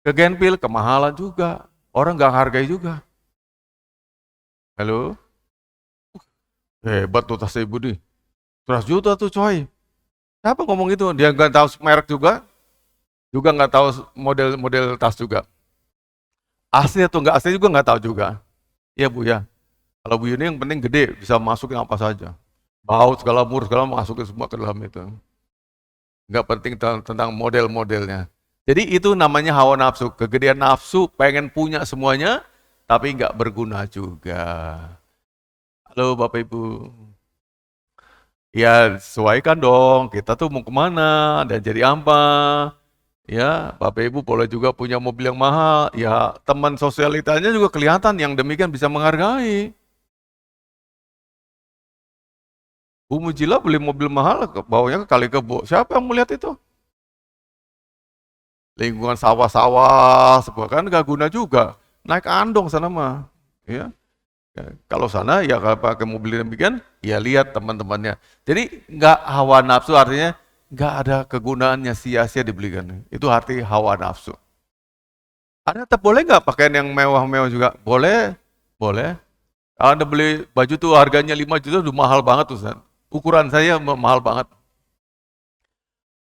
ke Genpil kemahalan juga, orang nggak hargai juga. Halo, hebat tuh tas ibu nih, 100 juta tuh coy. Siapa ngomong itu? Dia nggak tahu merek juga nggak tahu model tas juga. Asli atau nggak asli juga nggak tahu juga. Iya Bu ya. Kalau Bu ini yang penting gede, bisa masukin apa saja. Baut segala masukin semua ke dalam itu. Nggak penting tentang model-modelnya. Jadi itu namanya hawa nafsu, kegedean nafsu, pengen punya semuanya, tapi nggak berguna juga. Halo Bapak Ibu. Ya sesuaikan dong, kita tuh mau kemana dan jadi apa. Ya Bapak Ibu boleh juga punya mobil yang mahal, ya teman sosialitanya juga kelihatan yang demikian bisa menghargai. Bu Mujila beli mobil mahal, bawanya ke Kali Kebo. Siapa yang melihat itu? Lingkungan sawah-sawah, sebuah kan nggak guna juga. Naik andong sana mah, ya. Kalau sana ya kalau pakai mobil demikian, ya lihat teman-temannya. Jadi nggak hawa nafsu, artinya nggak ada kegunaannya, sia-sia dibelikan. Itu arti hawa nafsu. Anda tetap boleh nggak pakaian yang mewah-mewah juga? Boleh, boleh. Kalau Anda beli baju tuh harganya 5 juta udah mahal banget tuh, San. Ukuran saya mahal banget.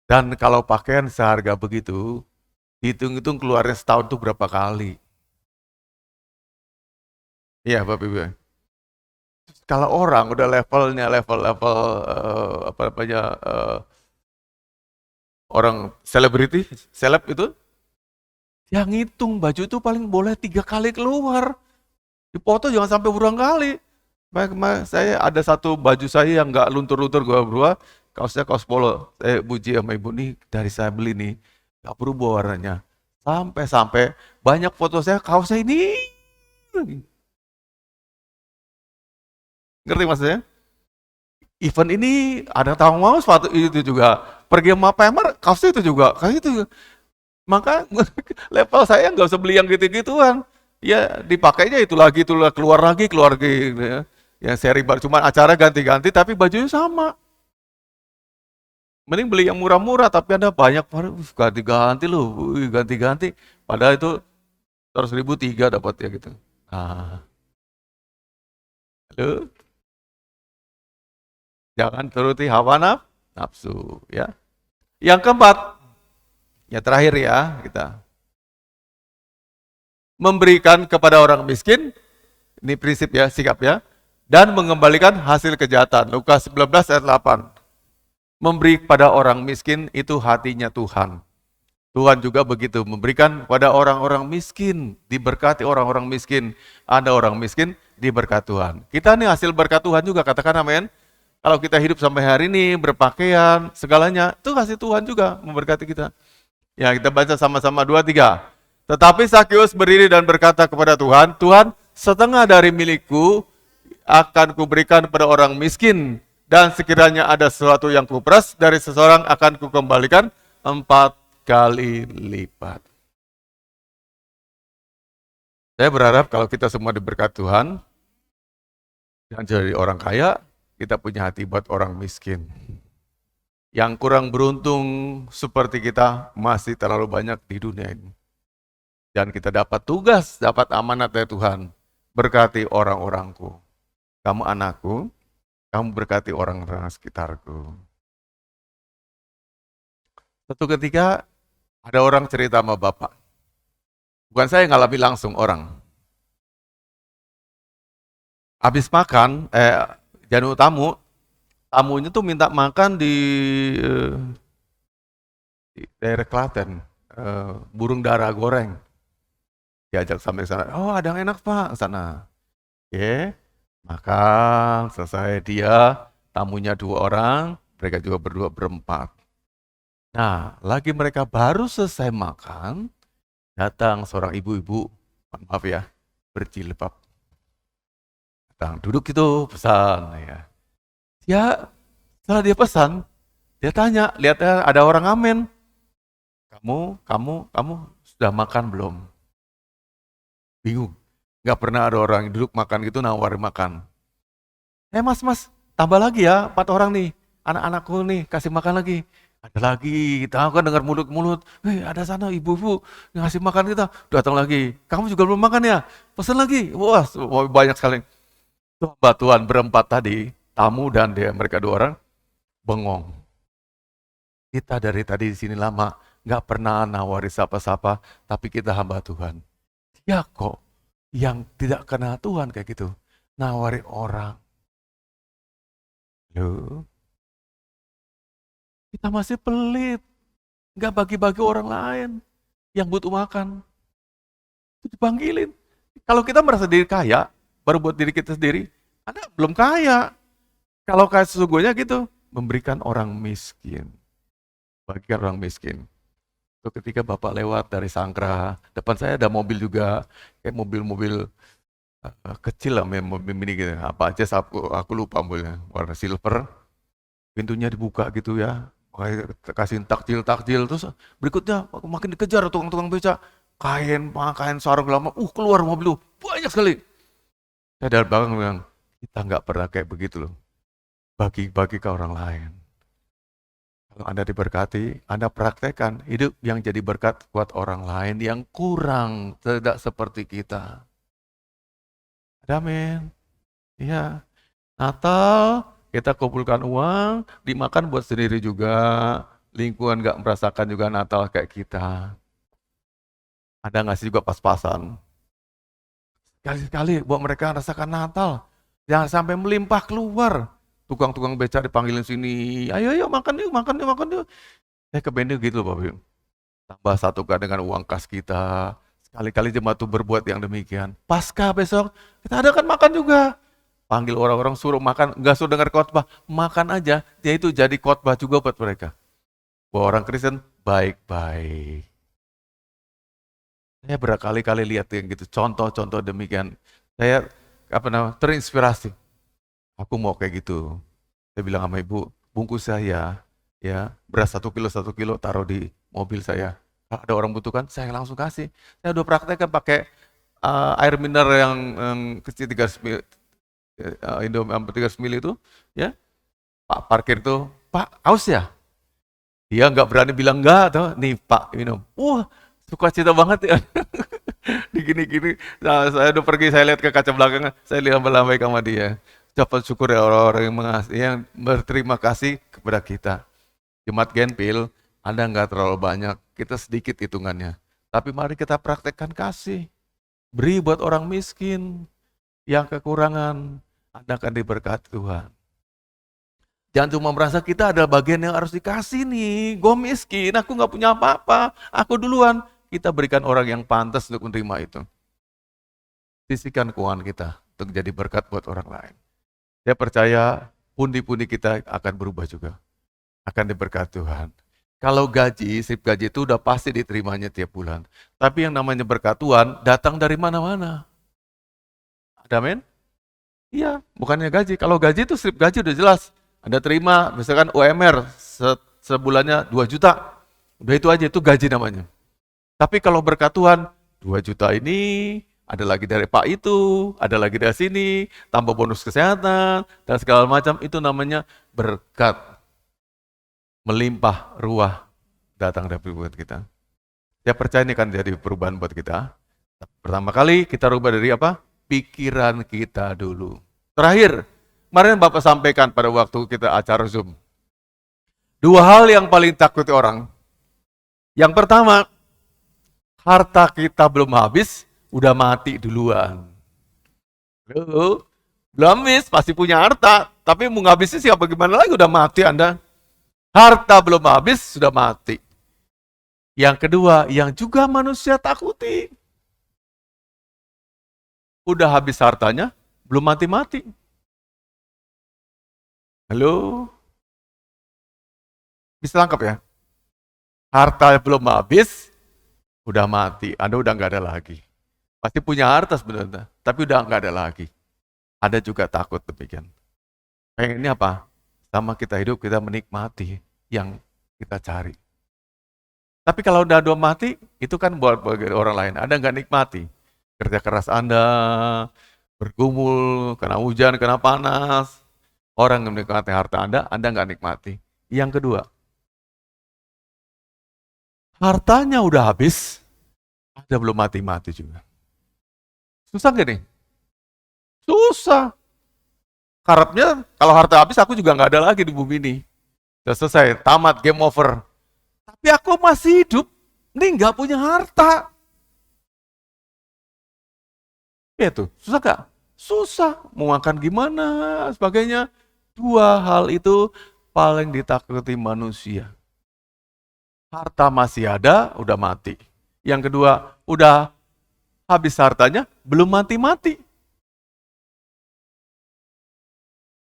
Dan kalau pakaian seharga begitu, hitung-hitung keluarnya setahun tuh berapa kali. Iya Bapak Ibu. Kalau orang udah levelnya level apa namanya orang selebriti, seleb itu, yang ngitung baju itu paling boleh 3 kali keluar. Dipoto jangan sampai berulang kali. Saya ada satu baju saya yang nggak luntur-luntur gua berubah, kaosnya kaos polo. Saya puji sama ibu nih, dari saya beli nih, nggak berubah warnanya. Sampai banyak foto saya kaosnya ini. Ngerti maksudnya? Event ini ada tahu mau sepatu itu juga. Pergi sama Pamer, kaosnya itu juga. Kayak itu. Maka level saya nggak usah beli yang gitu-gituan. Ya dipakainya itu lagi, keluar lagi gitu ya. Yang seri baru, cuma acara ganti-ganti tapi bajunya sama. Mending beli yang murah-murah tapi ada banyak ganti-ganti loh, ganti-ganti. Padahal itu 100.000 3 dapat ya gitu. Ah, halo, jangan turuti hawa nafsu ya. Yang keempat, ya terakhir ya kita memberikan kepada orang miskin, ini prinsip ya, sikap ya, dan mengembalikan hasil kejahatan. Lukas 19 ayat 8. Memberi kepada orang miskin itu hatinya Tuhan. Tuhan juga begitu, memberikan kepada orang-orang miskin, diberkati orang-orang miskin. Ada orang miskin, diberkati Tuhan. Kita nih hasil berkat Tuhan juga, katakan amin. Kalau kita hidup sampai hari ini, berpakaian, segalanya, itu kasih Tuhan juga memberkati kita. Ya, kita baca sama-sama 2, 3. Tetapi Sakeus berdiri dan berkata kepada Tuhan, Tuhan, setengah dari milikku akan kuberikan kepada orang miskin, dan sekiranya ada sesuatu yang kuperas dari seseorang akan kukembalikan 4 kali lipat. Saya berharap kalau kita semua diberkati Tuhan, jangan jadi orang kaya, kita punya hati buat orang miskin. Yang kurang beruntung seperti kita masih terlalu banyak di dunia ini. Dan kita dapat tugas, dapat amanat dari Tuhan. Berkati orang-orangku. Kamu anakku, kamu berkati orang-orang sekitarku. Suatu ketika ada orang cerita sama Bapak. Bukan saya yang ngalami langsung, orang. Habis makan, janu tamunya tuh minta makan di daerah Klaten, burung dara goreng. Diajak sampai sana, oh ada yang enak Pak, sana. Oke, makan, selesai dia, tamunya 2 orang, mereka juga berdua berempat. Nah, lagi mereka baru selesai makan, datang seorang ibu-ibu, maaf ya, berjilbab. Datang, duduk itu, pesan. Ya, setelah dia pesan, dia tanya, lihat ada orang ngamen. Kamu sudah makan belum? Bingung. Nggak pernah ada orang yang duduk makan gitu nawarin makan. Mas, tambah lagi ya, 4 orang nih. Anak-anakku nih, kasih makan lagi. Ada lagi, kita kan dengar mulut-mulut. Ada sana ibu-ibu yang ngasih makan kita. Datang lagi. Kamu juga belum makan ya? Pesan lagi. Wah, banyak sekali. Tuhan berempat tadi, tamu dan mereka 2 orang, bengong. Kita dari tadi di sini lama, nggak pernah nawari siapa-siapa, tapi kita hamba Tuhan. Ya kok, yang tidak kenal Tuhan kayak gitu, nawari orang. Loh, kita masih pelit, nggak bagi-bagi orang lain yang butuh makan. Itu dipanggilin. Kalau kita merasa diri kaya, baru buat diri kita sendiri, Anda belum kaya. Kalau kaya sesungguhnya gitu, memberikan orang miskin. Bagikan orang miskin. So, ketika Bapak lewat dari Sangkra, depan saya ada mobil juga, kayak mobil-mobil kecil lah, mobil mini gitu. Apa aja aku lupa mobilnya, warna silver. Pintunya dibuka gitu ya, kasih takjil, terus berikutnya makin dikejar tukang-tukang beca, kain sarung lama, keluar mobil banyak sekali. Saya dari belakang bilang, kita nggak pernah kayak begitu loh, bagi-bagi ke orang lain. Kalau Anda diberkati, Anda praktekkan hidup yang jadi berkat buat orang lain yang kurang, tidak seperti kita. Amin. Iya. Natal, kita kumpulkan uang, dimakan buat sendiri juga. Lingkungan nggak merasakan juga Natal kayak kita. Anda ngasih juga pas-pasan. Sekali-sekali buat mereka rasakan Natal. Jangan sampai melimpah keluar. Tukang-tukang beca dipanggilin sini, ayo makan yuk, makan yuk, makan yuk. Ke Benny gitu Bapak Ibu. Tambah satu dengan uang kas kita. Sekali-kali jemaat itu berbuat yang demikian. Pasca besok, kita adakan makan juga. Panggil orang-orang suruh makan, nggak suruh dengar khotbah, makan aja. Dia itu jadi khotbah juga buat mereka. Bahwa orang Kristen baik-baik. Saya berkali-kali lihat yang gitu, contoh-contoh demikian. Saya terinspirasi. Aku mau kayak gitu. Saya bilang sama ibu, bungkus saya, ya beras 1 kilo taruh di mobil saya. Kalau ada orang butuhkan, saya langsung kasih. Saya udah praktekkan pakai air mineral yang kecil 300 ml, Indomie 300 ml itu, ya. Pak parkir tuh, Pak, haus ya? Dia nggak berani bilang enggak, tuh. Nih Pak minum. Wah, suka cita banget ya. Gini-gini. Nah, saya udah pergi, saya lihat ke kaca belakang, saya lihat melambai sama dia. Dapat syukur ya orang-orang yang berterima kasih kepada kita. Jemaat Genpil, Anda nggak terlalu banyak, kita sedikit hitungannya. Tapi mari kita praktekkan kasih. Beri buat orang miskin, yang kekurangan, Anda akan diberkati Tuhan. Jangan cuma merasa kita adalah bagian yang harus dikasih nih, gue miskin, aku nggak punya apa-apa, aku duluan. Kita berikan orang yang pantas untuk menerima itu. Sisihkan keuangan kita untuk jadi berkat buat orang lain. Saya percaya pundi-pundi kita akan berubah juga. Akan diberkati Tuhan. Kalau gaji, slip gaji itu udah pasti diterimanya tiap bulan. Tapi yang namanya berkat Tuhan datang dari mana-mana. Ada amin? Iya, bukannya gaji. Kalau gaji itu slip gaji udah jelas. Anda terima, misalkan UMR sebulannya 2 juta. Udah itu aja, itu gaji namanya. Tapi kalau berkat Tuhan, 2 juta ini, ada lagi dari Pak itu, ada lagi dari sini, tambah bonus kesehatan, dan segala macam, itu namanya berkat. Melimpah ruah datang dari buat kita. Saya percaya ini akan jadi perubahan buat kita. Pertama kali kita rubah dari apa? Pikiran kita dulu. Terakhir, kemarin Bapak sampaikan pada waktu kita acara Zoom. 2 hal yang paling takuti orang. Yang pertama, harta kita belum habis, udah mati duluan. Loh, belum habis, pasti punya harta. Tapi mau ngabisin siapa gimana lagi, udah mati Anda. Harta belum habis, sudah mati. Yang kedua, yang juga manusia takuti. Udah habis hartanya, belum mati-mati. Halo? Bisa tangkap ya? Harta belum habis, udah mati. Anda udah nggak ada lagi. Pasti punya harta sebenarnya, tapi udah nggak ada lagi. Ada juga takut demikian. Pengennya apa? Sama kita hidup, kita menikmati yang kita cari. Tapi kalau udah dua mati, itu kan buat orang lain. Anda nggak nikmati. Kerja keras Anda, bergumul, kena hujan, kena panas. Orang yang menikmati harta Anda nggak nikmati. Yang kedua, hartanya udah habis, Anda belum mati-mati juga. Susah gak nih? Susah. Harapnya kalau harta habis aku juga nggak ada lagi di bumi ini. Sudah selesai, tamat, game over. Tapi aku masih hidup, ini nggak punya harta. Ya tuh, susah gak? Susah, mau makan gimana, sebagainya. 2 hal itu paling ditakuti manusia. Harta masih ada, udah mati. Yang kedua, udah habis hartanya, belum mati-mati.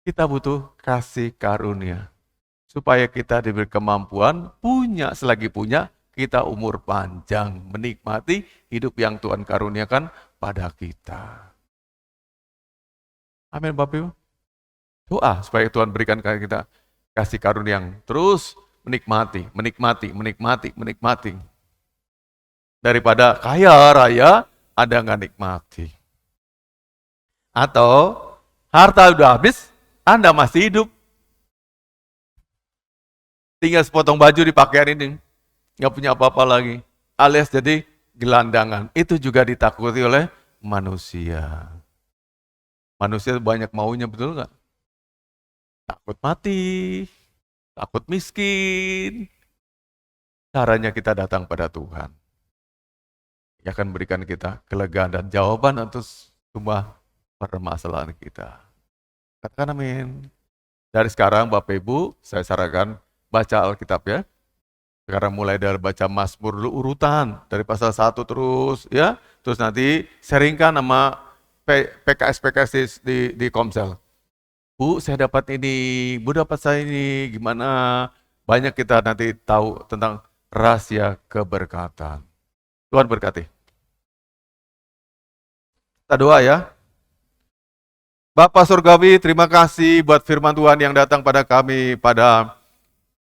Kita butuh kasih karunia. Supaya kita diberi kemampuan, punya, selagi punya, kita umur panjang, menikmati hidup yang Tuhan karuniakan pada kita. Amin Bapak Ibu. Doa supaya Tuhan berikan kita kasih karunia yang terus menikmati. Daripada kaya raya, Anda nggak nikmati. Atau harta udah habis, Anda masih hidup. Tinggal sepotong baju di pakaian ini, nggak punya apa-apa lagi. Alias jadi gelandangan. Itu juga ditakuti oleh manusia. Manusia banyak maunya, betul nggak? Takut mati, takut miskin. Caranya kita datang pada Tuhan. Yang akan berikan kita kelegaan dan jawaban atas semua permasalahan kita. Katakan amin. Dari sekarang Bapak Ibu, saya sarankan baca Alkitab ya. Sekarang mulai dari baca Mazmur dulu urutan, dari pasal 1 terus ya. Terus nanti sharingkan sama PKS di Komsel. Bu, saya dapat ini, Bu dapat saya ini, gimana? Banyak kita nanti tahu tentang rahasia keberkatan. Tuhan berkati. Kita doa ya. Bapak Surgawi, terima kasih buat firman Tuhan yang datang pada kami pada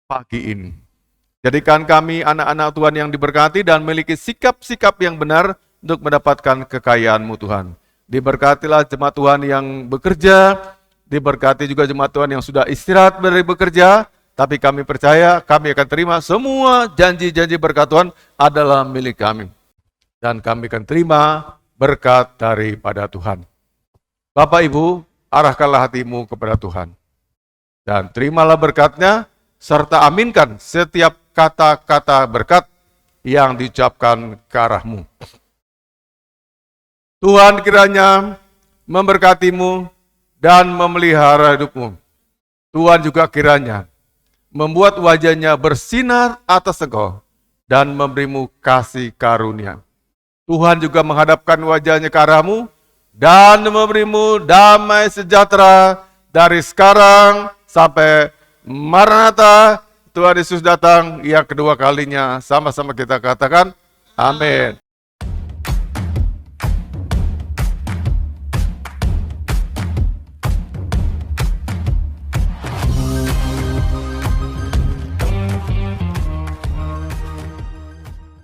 pagi ini. Jadikan kami anak-anak Tuhan yang diberkati dan memiliki sikap-sikap yang benar untuk mendapatkan kekayaan-Mu Tuhan. Diberkatilah jemaat Tuhan yang bekerja, diberkati juga jemaat Tuhan yang sudah istirahat dari bekerja, tapi kami percaya kami akan terima semua janji-janji berkat Tuhan adalah milik kami. Dan kami akan terima berkat daripada Tuhan. Bapak Ibu, arahkanlah hatimu kepada Tuhan. Dan terimalah berkatnya, serta aminkan setiap kata-kata berkat yang diucapkan ke arahmu. Tuhan kiranya memberkatimu dan memelihara hidupmu. Tuhan juga kiranya membuat wajahnya bersinar atas engkau dan memberimu kasih karunia. Tuhan juga menghadapkan wajahnya ke arahmu dan memberimu damai sejahtera dari sekarang sampai Maranatha. Tuhan Yesus datang yang kedua kalinya. Sama-sama kita katakan, amin.